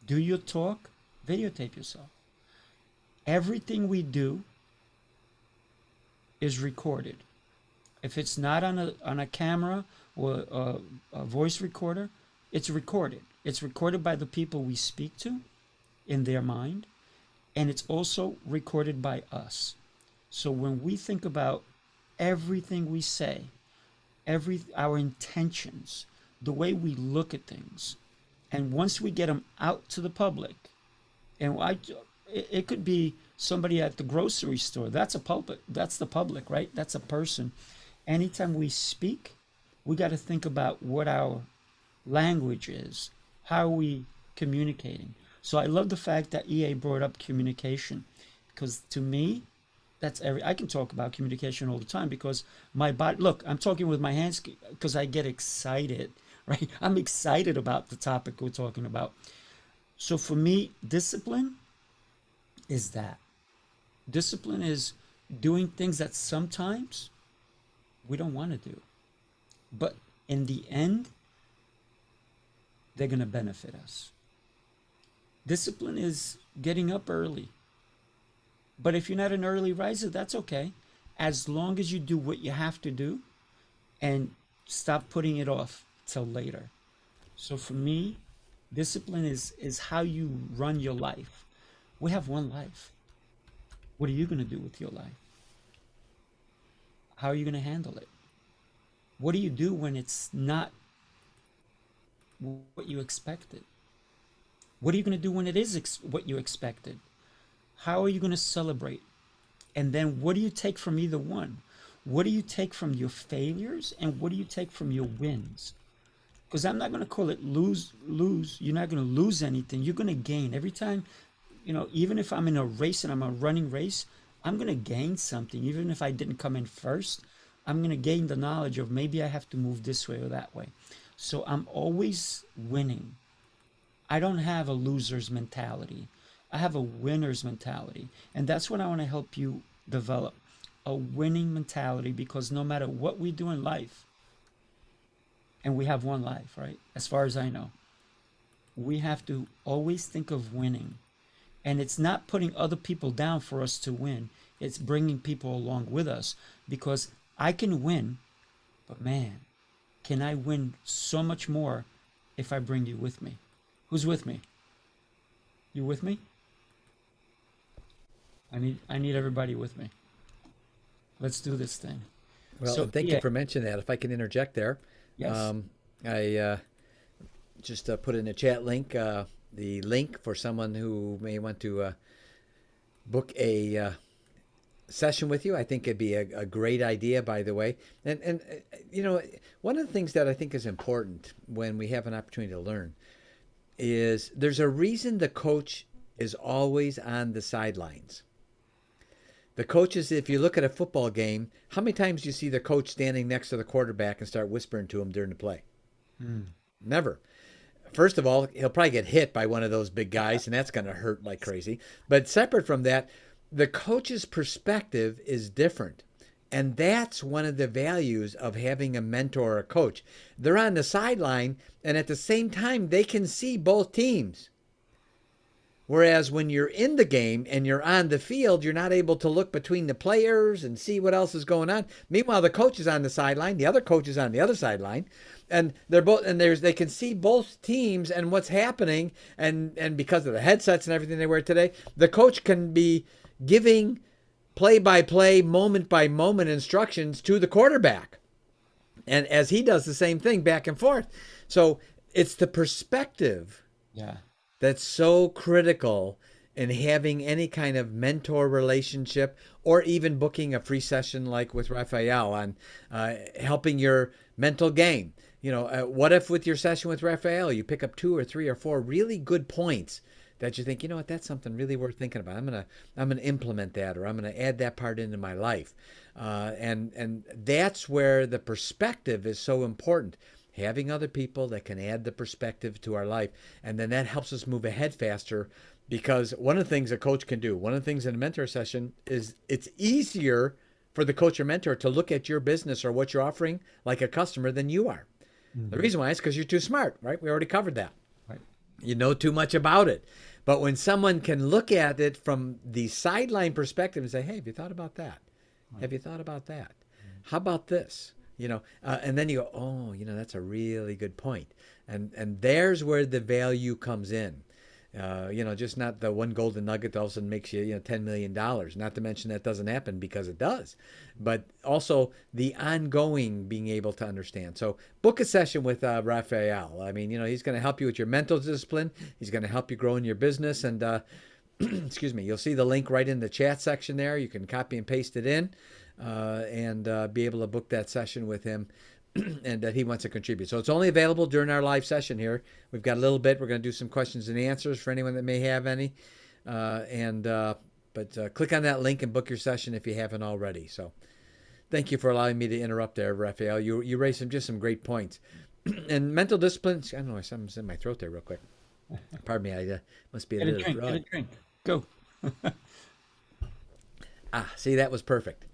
Do your talk, videotape yourself. Everything we do is recorded. If it's not on a camera or a voice recorder, it's recorded. It's recorded by the people we speak to in their mind, and it's also recorded by us. So when we think about everything we say, our intentions, the way we look at things, and once we get them out to the public, and it could be somebody at the grocery store. That's a public. That's the public, right? That's a person. Anytime we speak, we got to think about what our language is. How are we communicating? So I love the fact that EA brought up communication, because to me, I can talk about communication all the time, because my body, look, I'm talking with my hands because I get excited, right? I'm excited about the topic we're talking about. So for me, discipline is that. Discipline is doing things that sometimes we don't want to do. But in the end, they're going to benefit us. Discipline is getting up early. But if you're not an early riser, that's okay. As long as you do what you have to do and stop putting it off till later. So for me, discipline is how you run your life. We have one life. What are you going to do with your life? How are you going to handle it? What do you do when it's not what you expected? What are you going to do when it is what you expected? How are you going to celebrate? And then what do you take from either one? What do you take from your failures and what do you take from your wins? Because I'm not going to call it lose. You're not going to lose anything. You're going to gain. Every time, even if I'm in a race and I'm a running race, I'm going to gain something. Even if I didn't come in first, I'm going to gain the knowledge of maybe I have to move this way or that way. So I'm always winning. I don't have a loser's mentality. I have a winner's mentality. And that's what I want to help you develop, a winning mentality, because no matter what we do in life, and we have one life, right? As far as I know, we have to always think of winning. And it's not putting other people down for us to win. It's bringing people along with us, because I can win, but man, can I win so much more if I bring you with me? Who's with me? You with me? I need everybody with me. Let's do this thing. Well, So, thank you for mentioning that. If I can interject there. Yes. I just put in a chat link, the link for someone who may want to book a session with you. I think it'd be a great idea, by the way. And one of the things that I think is important when we have an opportunity to learn is there's a reason the coach is always on the sidelines. The coaches, if you look at a football game, how many times do you see the coach standing next to the quarterback and start whispering to him during the play? Never. First of all, he'll probably get hit by one of those big guys, and that's going to hurt like crazy. But separate from that, the coach's perspective is different. And that's one of the values of having a mentor or a coach. They're on the sideline, and at the same time, they can see both teams. Whereas when you're in the game and you're on the field, you're not able to look between the players and see what else is going on. Meanwhile, the coach is on the sideline, the other coach is on the other sideline, and they're both, and they can see both teams and what's happening. And because of the headsets and everything they wear today, the coach can be giving play-by-play, moment-by-moment instructions to the quarterback, and as he does the same thing back and forth. So it's the perspective. Yeah. That's so critical in having any kind of mentor relationship, or even booking a free session like with Raphael on helping your mental game. What if with your session with Raphael, you pick up 2 or 3 or 4 really good points that you think, you know what, that's something really worth thinking about. I'm gonna implement that, or I'm gonna add that part into my life. And that's where the perspective is so important. Having other people that can add the perspective to our life. And then that helps us move ahead faster, because one of the things a coach can do, one of the things in a mentor session is it's easier for the coach or mentor to look at your business or what you're offering like a customer than you are. Mm-hmm. The reason why is because you're too smart, right? We already covered that. Right. You know too much about it. But when someone can look at it from the sideline perspective and say, hey, have you thought about that? Right. Have you thought about that? How about this? And then you go, oh, that's a really good point. And there's where the value comes in. Just not the one golden nugget that all of a sudden makes you, $10 million. Not to mention that doesn't happen because it does, but also the ongoing being able to understand. So book a session with Raphael. I mean, he's going to help you with your mental discipline. He's going to help you grow in your business. And excuse me, you'll see the link right in the chat section there. You can copy and paste it in and be able to book that session with him. And that he wants to contribute. So it's only available during our live session here. We've got a little bit. We're going to do some questions and answers for anyone that may have any. But click on that link and book your session if you haven't already. So thank you for allowing me to interrupt there, Raphael. You raised some great points. And mental discipline. I don't know, something's in my throat there real quick. Pardon me. I must be a little Get a drink. Go. See, that was perfect.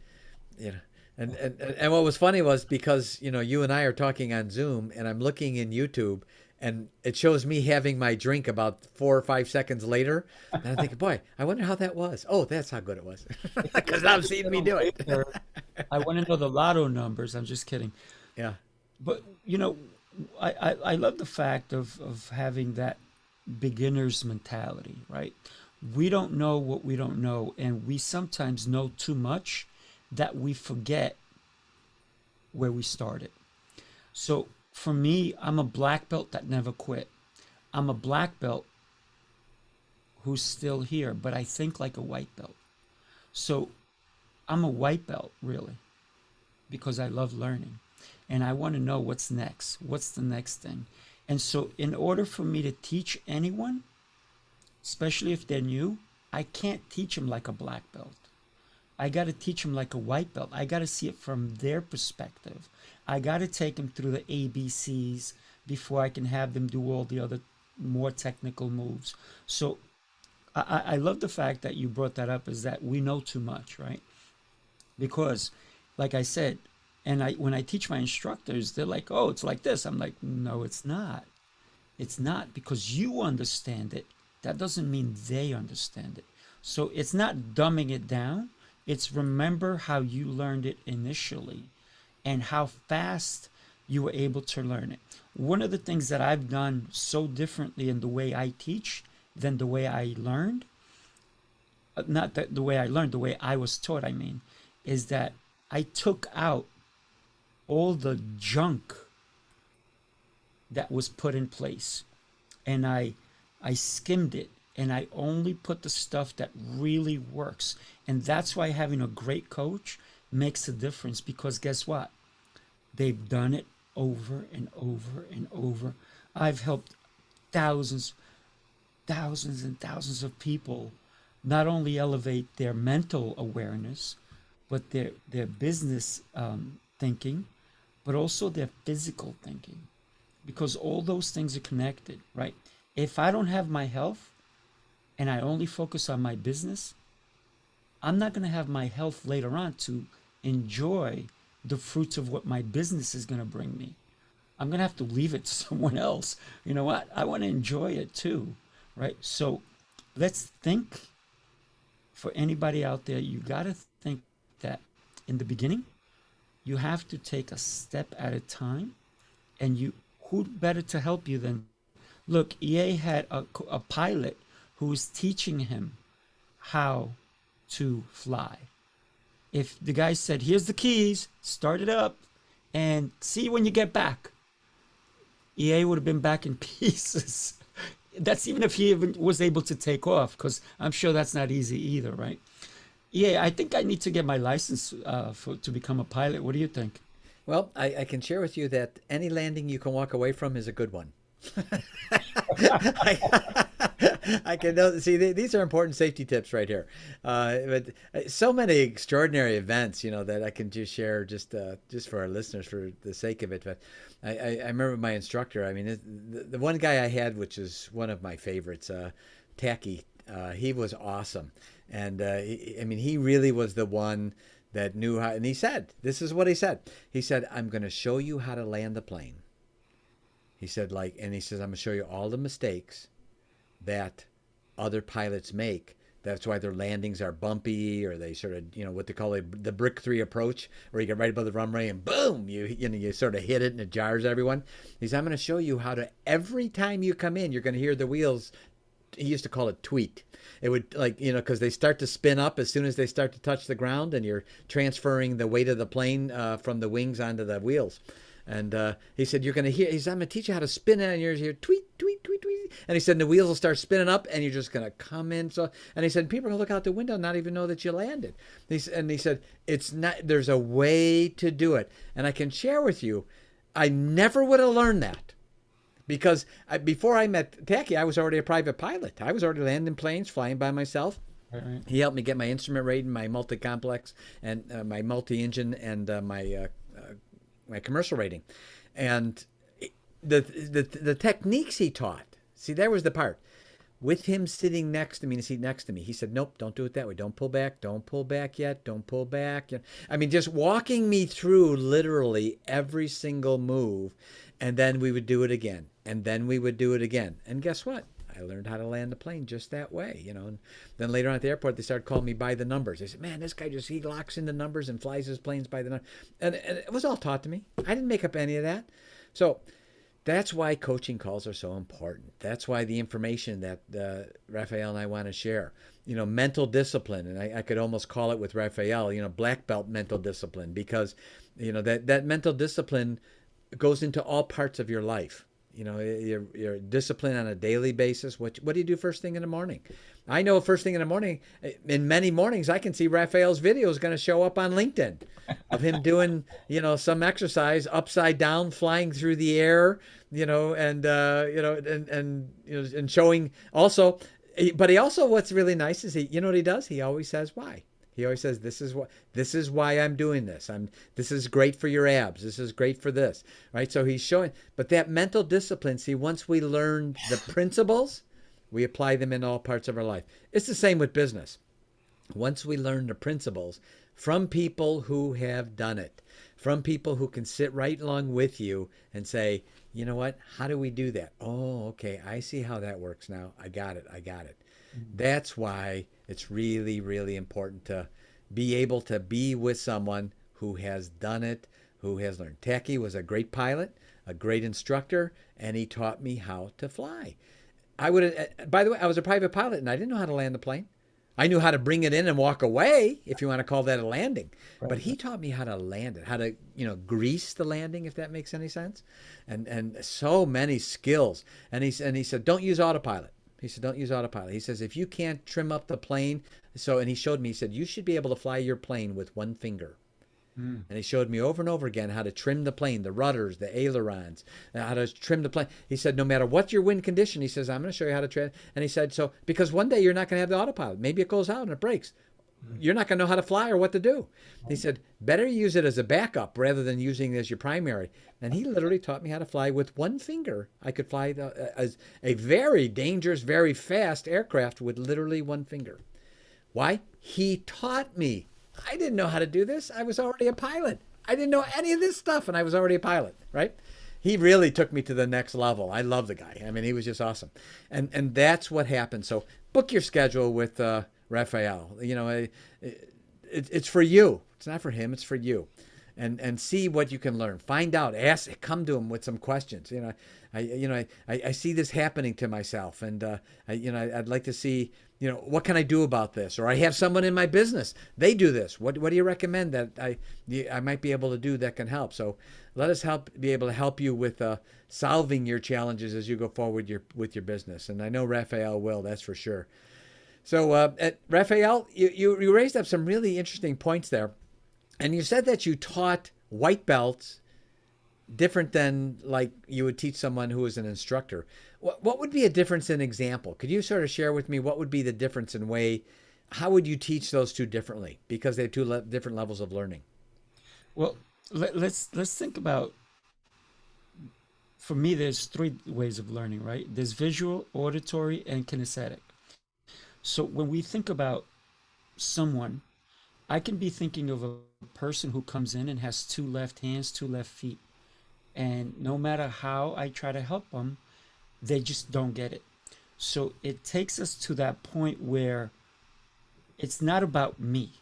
And what was funny was because, you and I are talking on Zoom and I'm looking in YouTube and it shows me having my drink about 4 or 5 seconds later. And I'm thinking, boy, I wonder how that was. Oh, that's how good it was. Because now I'm seeing me do it. I want to know the lotto numbers. I'm just kidding. Yeah. But, I love the fact of having that beginner's mentality, right? We don't know what we don't know. And we sometimes know too much that we forget where we started. So for me, I'm a black belt that never quit. I'm a black belt who's still here, but I think like a white belt. So I'm a white belt, really, because I love learning. And I want to know what's next. What's the next thing? And so in order for me to teach anyone, especially if they're new, I can't teach them like a black belt. I got to teach them like a white belt. I got to see it from their perspective. I got to take them through the ABCs before I can have them do all the other more technical moves. So I love the fact that you brought that up, is that we know too much, right? Because, like I said, and when I teach my instructors, they're like, oh, it's like this. I'm like, no, it's not. It's not, because you understand it. That doesn't mean they understand it. So it's not dumbing it down. It's remember how you learned it initially and how fast you were able to learn it. One of the things that I've done so differently in the way I teach than the way I learned, not the way I learned, the way I was taught, I mean, is that I took out all the junk that was put in place and I skimmed it. And I only put the stuff that really works. And that's why having a great coach makes a difference, because guess what? They've done it over and over and over. I've helped thousands and thousands of people not only elevate their mental awareness, but their business thinking, but also their physical thinking, because all those things are connected, right? If I don't have my health, and I only focus on my business, I'm not going to have my health later on to enjoy the fruits of what my business is going to bring me. I'm going to have to leave it to someone else. You know what? I want to enjoy it too, right? So let's think, for anybody out there, you got to think that in the beginning, you have to take a step at a time. And who better to help you than, look, EA had a pilot who was teaching him how to fly. If the guy said, here's the keys, start it up, and see when you get back, EA would have been back in pieces. That's even if he even was able to take off, because I'm sure that's not easy either, right? EA, I think I need to get my license to become a pilot. What do you think? Well, I can share with you that any landing you can walk away from is a good one. I can know. See, these are important safety tips right here. But so many extraordinary events, that I can just share just for our listeners for the sake of it. But I remember my instructor. I mean, the one guy I had, which is one of my favorites, Tacky. He was awesome, and he really was the one that knew how. And he said, "This is what he said." He said, "I'm going to show you how to land the plane." He said, and he says, "I'm going to show you all the mistakes that other pilots make. That's why their landings are bumpy, or they sort of, what they call the brick 3 approach, where you get right above the runway and boom, you sort of hit it and it jars everyone." He said, "I'm going to show you how to, every time you come in, you're going to hear the wheels he used to call it tweet. It would, like, because they start to spin up as soon as they start to touch the ground, and you're transferring the weight of the plane from the wings onto the wheels. And he said, you're going to hear, he said, I'm going to teach you how to spin it, and you're here, tweet, tweet, tweet, tweet. And he said, the wheels will start spinning up, and you're just going to come in. So, and he said, people are going to look out the window and not even know that you landed. And he said, it's not, there's a way to do it. And I can share with you, I never would have learned that. Because before I met Tacky, I was already a private pilot. I was already landing planes, flying by myself. Right. He helped me get my instrument rating, my multi-complex, and my multi-engine, and my commercial rating. And the techniques he taught, see, there was the part. With him sitting next to me, in the seat next to me, he said, nope, don't do it that way. Don't pull back. Don't pull back yet. Don't pull back. I mean, just walking me through literally every single move. And then we would do it again. And then we would do it again. And guess what? I learned how to land the plane just that way, And then later on at the airport, they started calling me by the numbers. They said, man, this guy he locks in the numbers and flies his planes by the numbers. And it was all taught to me. I didn't make up any of that. So that's why coaching calls are so important. That's why the information that Raphael and I want to share, mental discipline. And I could almost call it with Raphael, black belt mental discipline, because, that mental discipline goes into all parts of your life. Your discipline on a daily basis. What do you do first thing in the morning? I know first thing in the morning, in many mornings, I can see Raphael's video is going to show up on LinkedIn of him doing, some exercise upside down, flying through the air, and showing also. But he also, what's really nice is what he does? He always says why. He always says, this is why I'm doing this. This is great for your abs. This is great for this, right? So he's showing, but that mental discipline, see, once we learn the principles, we apply them in all parts of our life. It's the same with business. Once we learn the principles from people who have done it, from people who can sit right along with you and say, you know what, how do we do that? Oh, okay, I see how that works now. I got it. That's why it's really, really important to be able to be with someone who has done it, who has learned. Tacky was a great pilot, a great instructor, and he taught me how to fly. By the way, I was a private pilot, and I didn't know how to land the plane. I knew how to bring it in and walk away, if you want to call that a landing. Right. But he taught me how to land it, how to, grease the landing, if that makes any sense. And so many skills. And he said, don't use autopilot. He said, don't use autopilot. He says, if you can't trim up the plane. And he showed me, he said, you should be able to fly your plane with one finger. And he showed me over and over again how to trim the plane, the rudders, the ailerons, how to trim the plane. He said, no matter what your wind condition, he says, I'm going to show you how to trim. And he said, because one day you're not going to have the autopilot. Maybe it goes out and it breaks. You're not going to know how to fly or what to do. He said, better use it as a backup rather than using it as your primary. And he literally taught me how to fly with one finger. I could fly as a very dangerous, very fast aircraft with literally one finger. Why? He taught me. I didn't know how to do this. I was already a pilot. I didn't know any of this stuff, and I was already a pilot, right? He really took me to the next level. I love the guy. I mean, he was just awesome. And that's what happened. So book your schedule with Raphael. It's for you. It's not for him. It's for you. And see what you can learn. Find out. Ask. Come to him with some questions. I see this happening to myself, and I'd like to see. What can I do about this? Or I have someone in my business. They do this. What do you recommend that I might be able to do that can help? So let us be able to help you with solving your challenges as you go forward with your business. And I know Raphael will. That's for sure. So Raphael, you raised up some really interesting points there. And you said that you taught white belts different than like you would teach someone who is an instructor. What would be a difference in example? Could you sort of share with me what would be the difference in way? How would you teach those two differently? Because they have two different levels of learning. Well, let's think about, for me, there's three ways of learning, right? There's visual, auditory, and kinesthetic. So when we think about someone, I can be thinking of a person who comes in and has two left hands, two left feet. And no matter how I try to help them, they just don't get it. So it takes us to that point where it's not about me.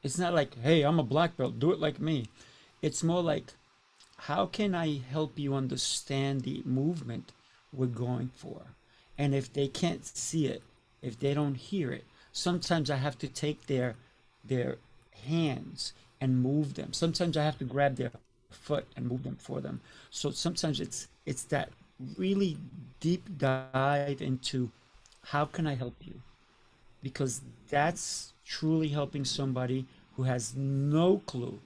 It's not like, hey, I'm a black belt, do it like me. It's more like, how can I help you understand the movement we're going for? And if they can't see it, if they don't hear it, sometimes I have to take their hands and move them. Sometimes I have to grab their foot and move them for them. So sometimes it's that really deep dive into how can I help you? Because that's truly helping somebody who has no clue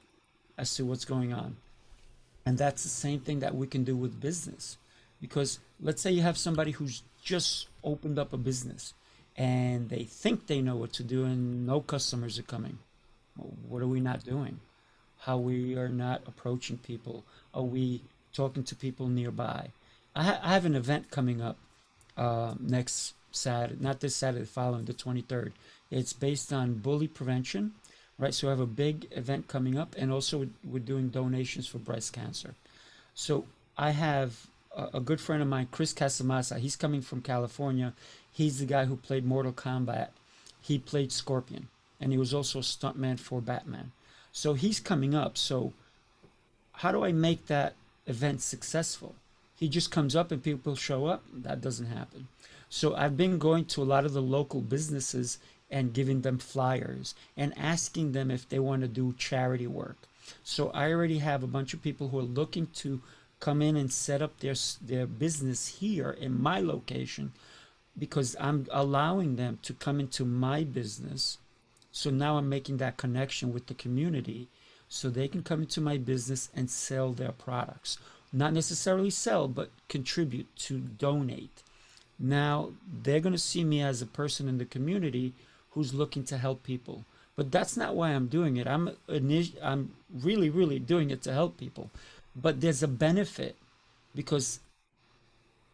as to what's going on. And that's the same thing that we can do with business. Because let's say you have somebody who's just opened up a business and they think they know what to do and no customers are coming. Well, what are we not doing? How we are not approaching people? Are we talking to people nearby? I have an event coming up next Saturday, not this Saturday, following the 23rd. It's based on bully prevention, right? So I have a big event coming up, and also we're doing donations for breast cancer. So I have a good friend of mine, Chris Casamassa. He's coming from California. He's the guy who played Mortal Kombat. He played Scorpion, and he was also a stuntman for Batman. So he's coming up. So how do I make that event successful? He just comes up and people show up. That doesn't happen. So I've been going to a lot of the local businesses and giving them flyers and asking them if they want to do charity work. So I already have a bunch of people who are looking to come in and set up their business here in my location, because I'm allowing them to come into my business. So now I'm making that connection with the community so they can come into my business and sell their products. Not necessarily sell, but contribute, to donate. Now they're going to see me as a person in the community who's looking to help people. But that's not why I'm doing it. I'm really, really doing it to help people. But there's a benefit, because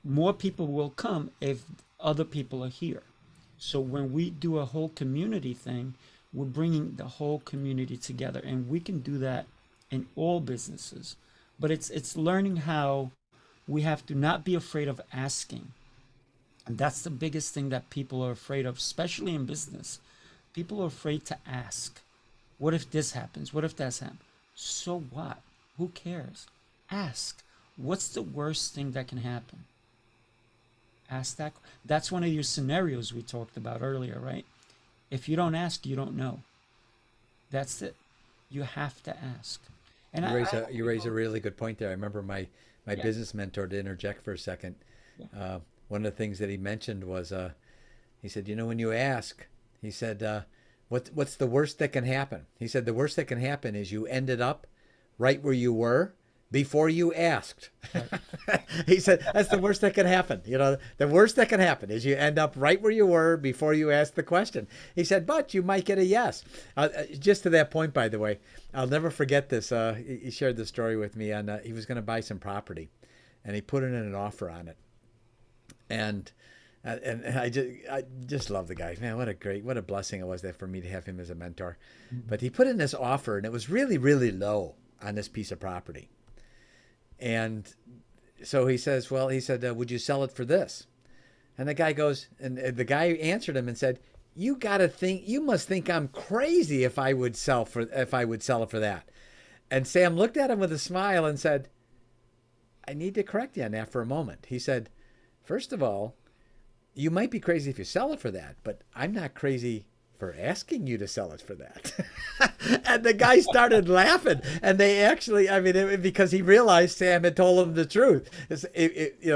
more people will come if other people are here. So when we do a whole community thing, we're bringing the whole community together, and we can do that in all businesses. But it's learning how we have to not be afraid of asking. And that's the biggest thing that people are afraid of, especially in business. People are afraid to ask. What if this happens? What if that's happened? So what? Who cares? Ask. What's the worst thing that can happen? Ask that. That's one of your scenarios we talked about earlier, right? If you don't ask, you don't know. That's it. You have to ask. And you raise a really good point there. I remember my business mentor, to interject for a second. One of the things that he mentioned was, he said, when you ask, he said, what's the worst that can happen? He said, the worst that can happen is you ended up right where you were before you asked. Right. He said, that's the worst that can happen. The worst that can happen is you end up right where you were before you asked the question. He said, but you might get a yes. Just to that point, by the way, I'll never forget this. He shared this story with me, and he was going to buy some property, and he put in an offer on it. And I just love the guy, man. What a blessing it was that for me to have him as a mentor. Mm-hmm. But he put in this offer, and it was really, really low on this piece of property. And so he said, would you sell it for this? And the guy goes, and the guy answered him and said, you must think I'm crazy if I would sell it for that. And Sam looked at him with a smile and said, I need to correct you on that for a moment. He said, first of all, you might be crazy if you sell it for that, but I'm not crazy for asking you to sell it for that. And the guy started laughing, and they actually, because he realized Sam had told him the truth.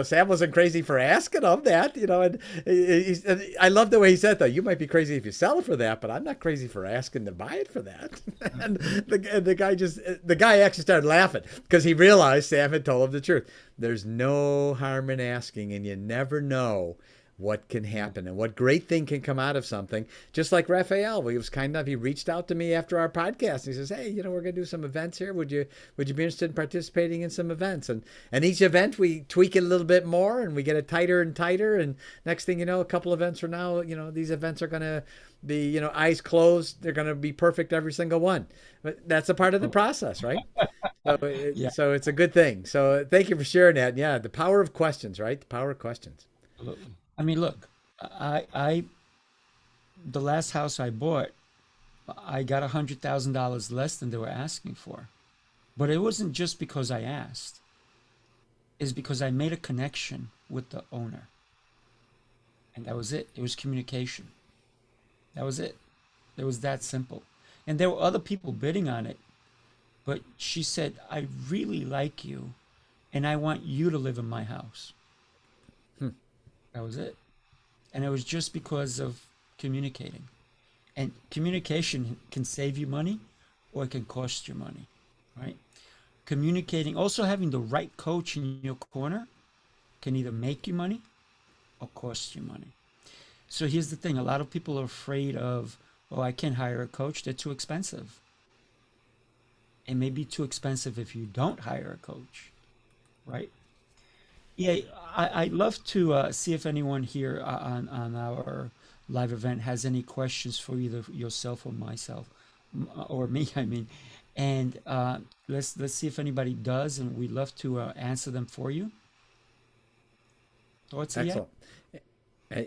Sam wasn't crazy for asking him that, and I love the way he said, though, you might be crazy if you sell it for that, but I'm not crazy for asking to buy it for that. And the guy actually started laughing because he realized Sam had told him the truth. There's no harm in asking, and you never know what can happen and what great thing can come out of something. Just like Raphael, he was kind enough. He reached out to me after our podcast. He says, hey, we're going to do some events here. Would you be interested in participating in some events? And each event we tweak it a little bit more, and we get it tighter and tighter. And next thing you know, a couple events from now, these events are going to be, eyes closed. They're going to be perfect, every single one. But that's a part of the process, right? So it's a good thing. So thank you for sharing that. Yeah, the power of questions, right? The power of questions. Look, the last house I bought, I got $100,000 less than they were asking for. But it wasn't just because I asked. It's because I made a connection with the owner. And that was it. It was communication. That was it. It was that simple. And there were other people bidding on it, but she said, I really like you, and I want you to live in my house. That was it. And it was just because of communicating. And communication can save you money or it can cost you money, right? Communicating, also having the right coach in your corner can either make you money or cost you money. So here's the thing. A lot of people are afraid of, oh, I can't hire a coach. They're too expensive. It may be too expensive if you don't hire a coach, right? Yeah, I'd love to see if anyone here on our live event has any questions for either yourself or myself, or me, I mean. And let's see if anybody does, and we'd love to answer them for you. Thoughts? Excellent.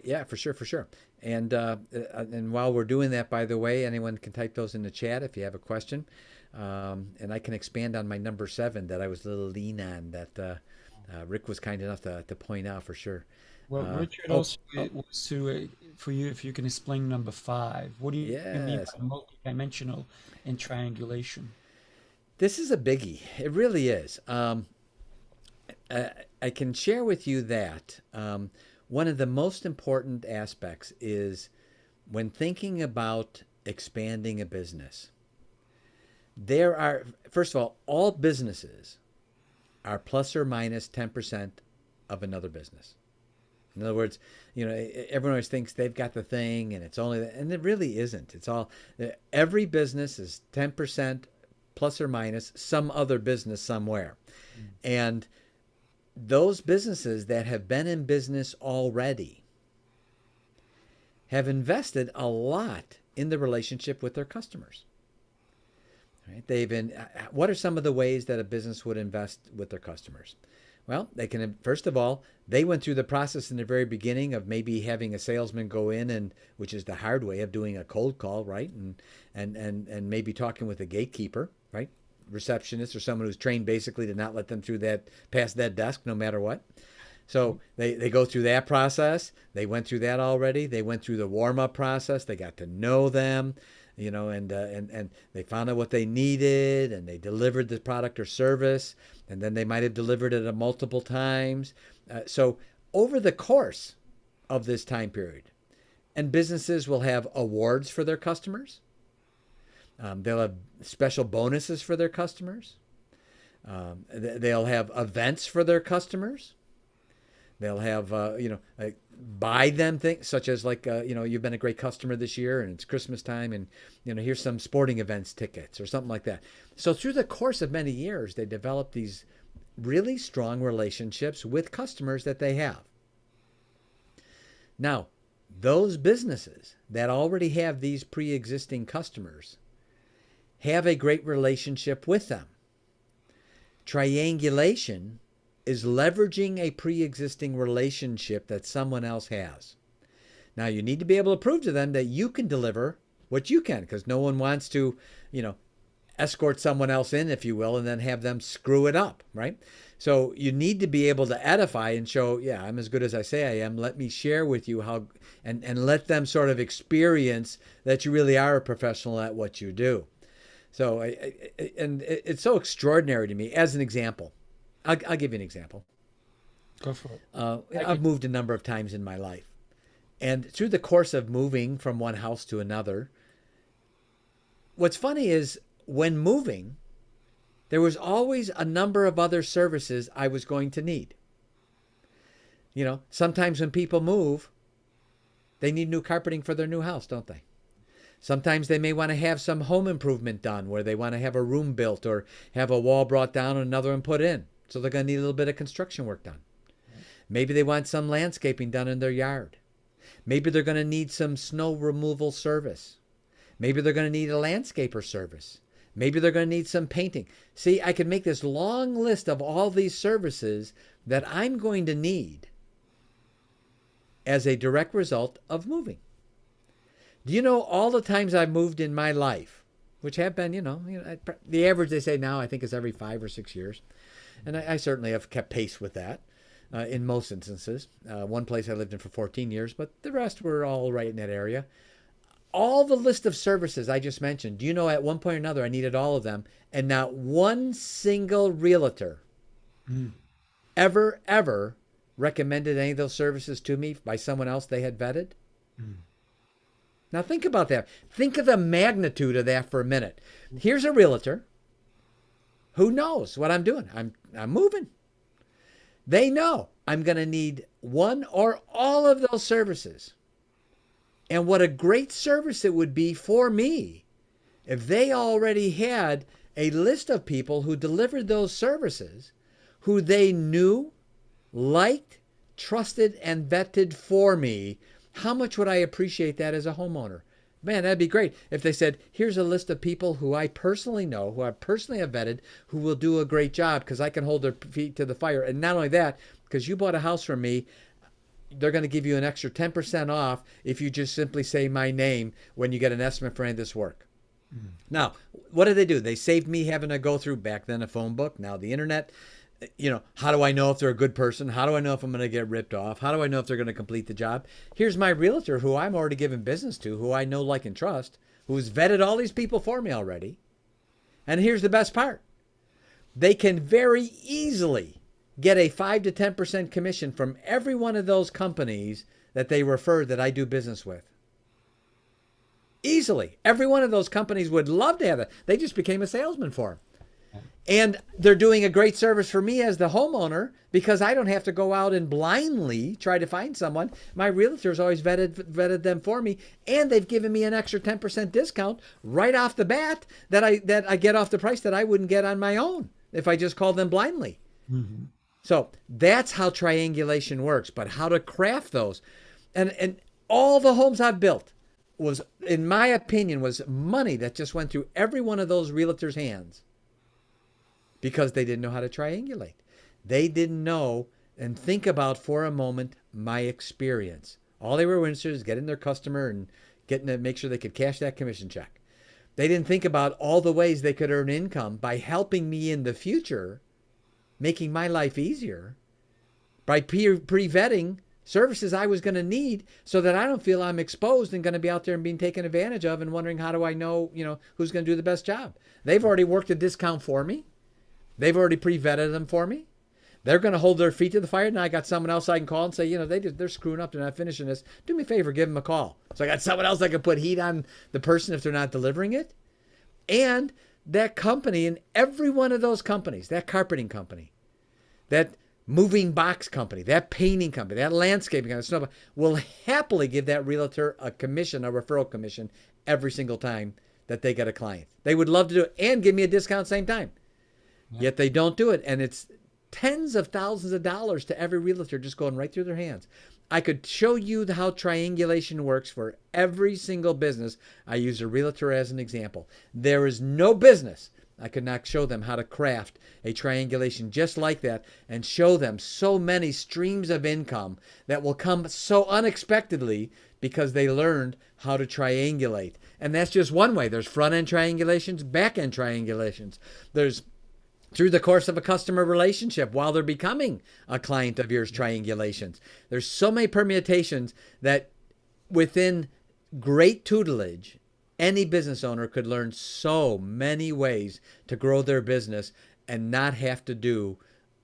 Yeah, for sure. And while we're doing that, by the way, anyone can type those in the chat if you have a question. And I can expand on my number 7 that I was a little lean on that Rick was kind enough to point out for sure. Well, Richard also wants to, for you, if you can explain number 5. What do you mean by multidimensional and triangulation? This is a biggie. It really is. I can share with you that one of the most important aspects is when thinking about expanding a business. There are, first of all businesses are plus or minus 10% of another business. In other words, everyone always thinks they've got the thing and it's only, and it really isn't. It's all, every business is 10% plus or minus some other business somewhere. And those businesses that have been in business already have invested a lot in the relationship with their customers. Right? What are some of the ways that a business would invest with their customers? Well, they can, first of all, they went through the process in the very beginning of maybe having a salesman go in, and which is the hard way of doing a cold call, right? And maybe talking with a gatekeeper, right? Receptionist or someone who's trained basically to not let them past that desk no matter what. So they go through that process. They went through that already. They went through the warm-up process. They got to know them. And they found out what they needed, and they delivered the product or service, and then they might have delivered it multiple times. So over the course of this time period, and businesses will have awards for their customers. They'll have special bonuses for their customers. They'll have events for their customers. They'll have, buy them things such as you've been a great customer this year and it's Christmas time and, here's some sporting events tickets or something like that. So through the course of many years, they develop these really strong relationships with customers that they have. Now, those businesses that already have these pre-existing customers have a great relationship with them. Triangulation is leveraging a pre-existing relationship that someone else has. Now, you need to be able to prove to them that you can deliver what you can, because no one wants to, escort someone else in, if you will, and then have them screw it up, right? So you need to be able to edify and show, yeah, I'm as good as I say I am. Let me share with you how, and let them sort of experience that you really are a professional at what you do. So, and it's so extraordinary to me. As an example, I'll give you an example. Go for it. I've moved a number of times in my life. And through the course of moving from one house to another, what's funny is when moving, there was always a number of other services I was going to need. Sometimes when people move, they need new carpeting for their new house, don't they? Sometimes they may want to have some home improvement done where they want to have a room built or have a wall brought down and another one put in. So they're going to need a little bit of construction work done. Maybe they want some landscaping done in their yard. Maybe they're going to need some snow removal service. Maybe they're going to need a landscaper service. Maybe they're going to need some painting. See, I could make this long list of all these services that I'm going to need as a direct result of moving. Do you know all the times I've moved in my life, which have been, the average they say now I think is every 5 or 6 years. And I certainly have kept pace with that. in most instances. One place I lived in for 14 years, but the rest were all right in that area. All the list of services I just mentioned, do you know at one point or another I needed all of them, and not one single realtor ever recommended any of those services to me by someone else they had vetted? Now think about that. Think of the magnitude of that for a minute. Here's a realtor who knows what I'm doing. I'm moving. They know I'm going to need one or all of those services. And what a great service it would be for me if they already had a list of people who delivered those services, who they knew, liked, trusted, and vetted for me. How much would I appreciate that as a homeowner? Man, that'd be great if they said, here's a list of people who I personally know, who I personally have vetted, who will do a great job because I can hold their feet to the fire. And not only that, because you bought a house from me, they're going to give you an extra 10% off if you just simply say my name when you get an estimate for any of this work. Now, what did they do? They saved me having to go through, back then, a phone book, now the internet. How do I know if they're a good person? How do I know if I'm going to get ripped off? How do I know if they're going to complete the job? Here's my realtor who I'm already giving business to, who I know, like, and trust, who's vetted all these people for me already. And here's the best part. They can very easily get a 5 to 10% commission from every one of those companies that they refer that I do business with. Easily. Every one of those companies would love to have it. They just became a salesman for them. And they're doing a great service for me as the homeowner because I don't have to go out and blindly try to find someone. My realtor's always vetted them for me, and they've given me an extra 10% discount right off the bat that I get off the price that I wouldn't get on my own if I just called them blindly. Mm-hmm. So that's how triangulation works, but how to craft those. And all the homes I've built was, in my opinion, was money that just went through every one of those realtors' hands. Because they didn't know how to triangulate. They didn't know, and think about for a moment my experience. All they were interested in is getting their customer and getting to make sure they could cash that commission check. They didn't think about all the ways they could earn income by helping me in the future, making my life easier, by pre-vetting services I was going to need so that I don't feel I'm exposed and going to be out there and being taken advantage of and wondering, how do I know, who's going to do the best job? They've already worked a discount for me. They've already pre-vetted them for me. They're going to hold their feet to the fire. Now I got someone else I can call and say, they're screwing up. They're not finishing this. Do me a favor, give them a call. So I got someone else that can put heat on the person if they're not delivering it. And that company, and every one of those companies, that carpeting company, that moving box company, that painting company, that landscaping company, will happily give that realtor a commission, a referral commission, every single time that they get a client. They would love to do it and give me a discount same time. Yet they don't do it. And it's tens of thousands of dollars to every realtor just going right through their hands. I could show you how triangulation works for every single business. I use a realtor as an example. There is no business I could not show them how to craft a triangulation just like that and show them so many streams of income that will come so unexpectedly because they learned how to triangulate. And that's just one way. There's front-end triangulations, back-end triangulations. There's through the course of a customer relationship while they're becoming a client of yours, triangulations. There's so many permutations that within great tutelage, any business owner could learn so many ways to grow their business and not have to do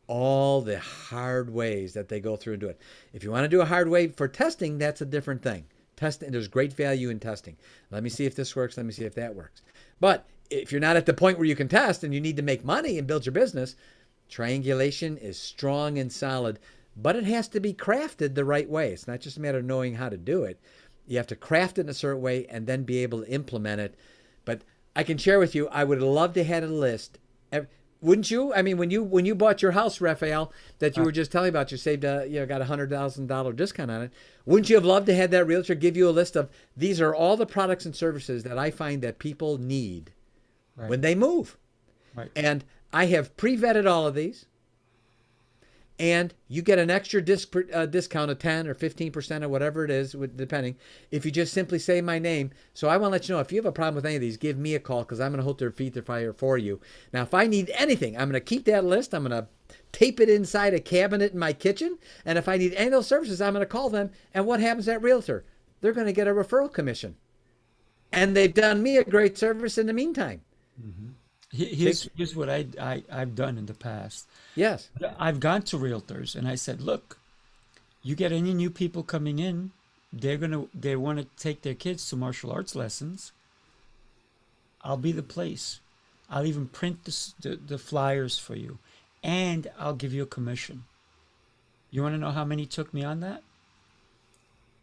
all the hard ways that they go through and do it. If you want to do a hard way for testing, that's a different thing. Testing, there's great value in testing. Let me see if this works. Let me see if that works. But if you're not at the point where you can test and you need to make money and build your business, triangulation is strong and solid, but it has to be crafted the right way. It's not just a matter of knowing how to do it. You have to craft it in a certain way and then be able to implement it. But I can share with you, I would love to have a list. Wouldn't you? I mean, when you bought your house, Raphael, that you were just telling about, you saved got a $100,000 discount on it. Wouldn't you have loved to have that realtor give you a list of, these are all the products and services that I find that people need when they move? Right. And I have pre-vetted all of these. And you get an extra discount of 10 or 15% or whatever it is, depending, if you just simply say my name. So I want to let you know, if you have a problem with any of these, give me a call because I'm going to hold their feet to fire for you. Now, if I need anything, I'm going to keep that list. I'm going to tape it inside a cabinet in my kitchen. And if I need any of those services, I'm going to call them. And what happens to that realtor? They're going to get a referral commission. And they've done me a great service in the meantime. Here's what I've done in the past. Yes. I've gone to realtors and I said, look, you get any new people coming in, they want to take their kids to martial arts lessons. I'll be the place. I'll even print the flyers for you, and I'll give you a commission. You want to know how many took me on that?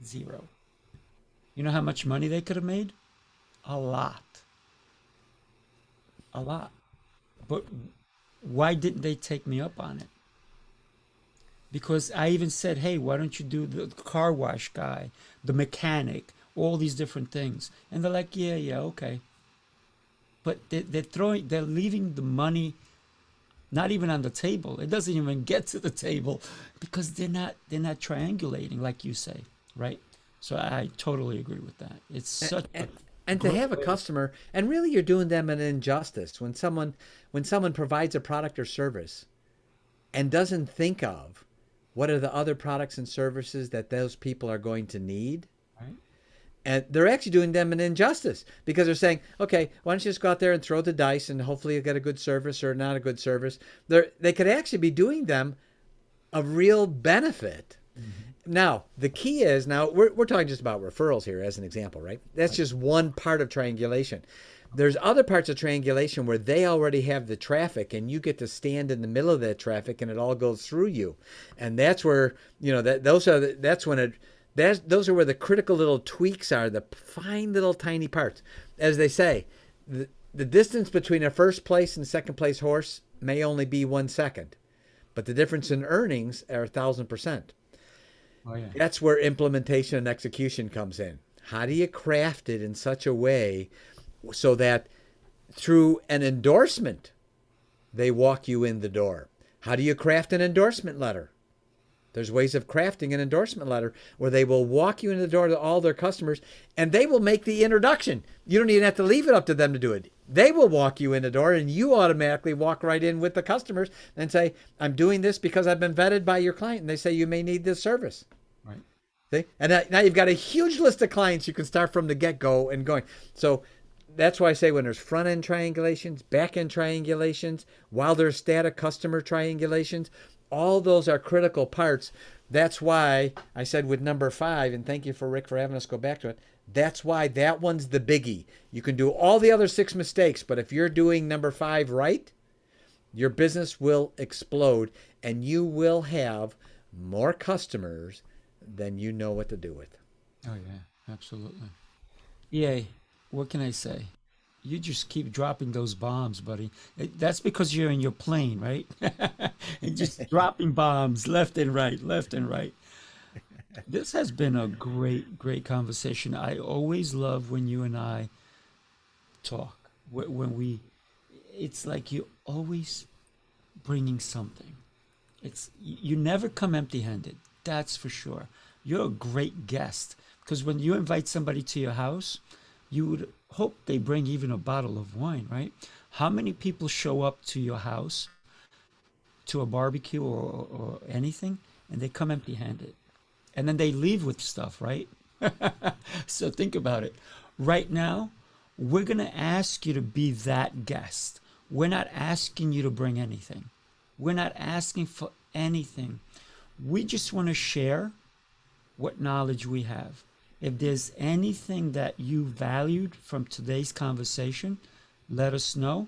0. You know how much money they could have made? A lot. A lot. But why didn't they take me up on it? Because I even said, hey, why don't you do the car wash guy, the mechanic, all these different things? And they're like, yeah, okay. But they're leaving the money not even on the table. It doesn't even get to the table because they're not triangulating like you say, right? So I totally agree with that. It's such and to have a customer, and really you're doing them an injustice when someone provides a product or service and doesn't think of what are the other products and services that those people are going to need. right. And they're actually doing them an injustice because they're saying, okay, why don't you just go out there and throw the dice and hopefully you'll get a good service or not a good service. They could actually be doing them a real benefit. Now, the key is, now we're talking just about referrals here as an example, right? That's just one part of triangulation. There's other parts of triangulation where they already have the traffic and you get to stand in the middle of that traffic and it all goes through you. And that's where, those are where the critical little tweaks are, the fine little tiny parts. As they say, the distance between a first place and second place horse may only be 1 second, but the difference in earnings are 1,000%. Oh, yeah. That's where implementation and execution comes in. How do you craft it in such a way so that through an endorsement, they walk you in the door? How do you craft an endorsement letter? There's ways of crafting an endorsement letter where they will walk you in the door to all their customers and they will make the introduction. You don't even have to leave it up to them to do it. They will walk you in the door and you automatically walk right in with the customers and say, I'm doing this because I've been vetted by your client. And they say, you may need this service. Right. See? And now you've got a huge list of clients you can start from the get-go and going. So that's why I say when there's front-end triangulations, back-end triangulations, while there's static customer triangulations, all those are critical parts. That's why I said with number 5, and thank you for Rick for having us go back to it, that's why that one's the biggie. You can do all the other 6 mistakes, but if you're doing number 5 right, your business will explode and you will have more customers than you know what to do with. Oh, yeah, absolutely. Yeah, what can I say? You just keep dropping those bombs, buddy. That's because you're in your plane, right? And just dropping bombs left and right, left and right. This has been a great conversation. I always love when you and I talk. It's like you're always bringing something. You never come empty-handed. That's for sure. You're a great guest because when you invite somebody to your house, you would hope they bring even a bottle of wine, right? How many people show up to your house, to a barbecue or anything, and they come empty-handed? And then they leave with stuff, right? So think about it. Right now, we're going to ask you to be that guest. We're not asking you to bring anything. We're not asking for anything. We just want to share what knowledge we have. If there's anything that you valued from today's conversation, let us know.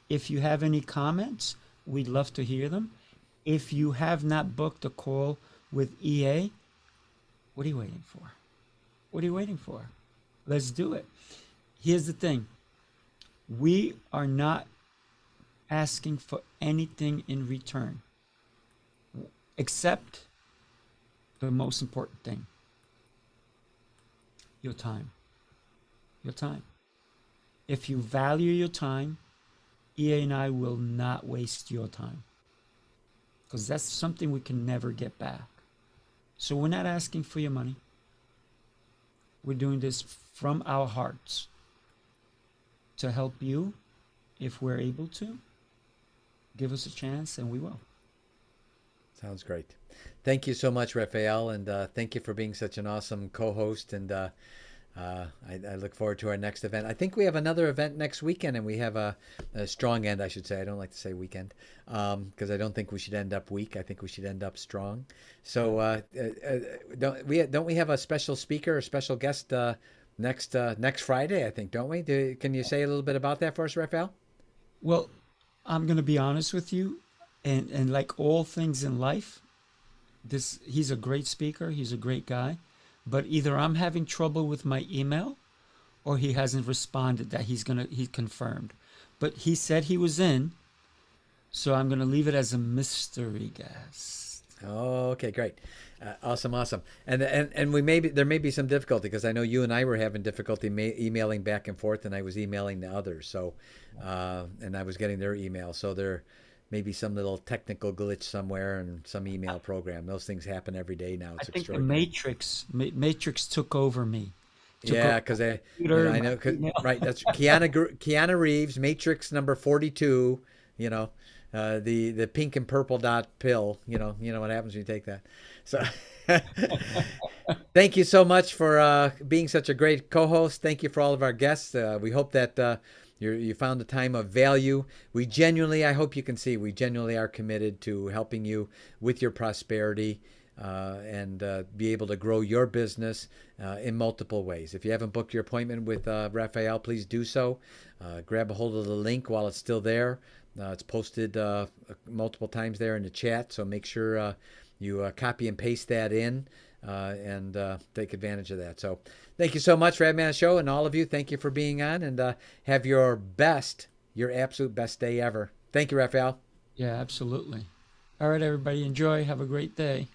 If you have any comments, we'd love to hear them. If you have not booked a call with EA, what are you waiting for? What are you waiting for? Let's do it. Here's the thing. We are not asking for anything in return, except the most important thing. Your time. Your time. If you value your time, EA and I will not waste your time. Because that's something we can never get back. So we're not asking for your money. We're doing this from our hearts to help you. If we're able to, give us a chance and we will. Sounds great. Thank you so much, Raphael, and thank you for being such an awesome co-host. And I look forward to our next event. I think we have another event next weekend, and we have a strong end, I should say. I don't like to say weekend because I don't think we should end up weak. I think we should end up strong. So don't we have a special speaker or special guest next Friday? I think, don't we? Can you say a little bit about that for us, Raphael? Well, I'm going to be honest with you, and like all things in life, this he's a great speaker, he's a great guy, but either I'm having trouble with my email or he hasn't responded that he's confirmed. But he said he was in, so I'm going to leave it as a mystery guest. Oh, okay, great. Awesome, awesome. And there may be some difficulty because I know you and I were having difficulty emailing back and forth, and I was emailing the others. So, and I was getting their email. So there may be some little technical glitch somewhere in some email program. Those things happen every day now. It's I think the extraordinary. Matrix took over me. Yeah, because I know, right? That's Keanu Reeves, Matrix number 42. You know, the pink and purple dot pill. You know what happens when you take that. So, thank you so much for being such a great co-host. Thank you for all of our guests. We hope that you found the time of value. I hope you can see, we genuinely are committed to helping you with your prosperity. And be able to grow your business in multiple ways. If you haven't booked your appointment with Raphael, please do so. Grab a hold of the link while it's still there. It's posted multiple times there in the chat, so make sure you copy and paste that in and take advantage of that. So thank you so much, Radman Show, and all of you. Thank you for being on, and have your absolute best day ever. Thank you, Raphael. Yeah, absolutely. All right, everybody, enjoy. Have a great day.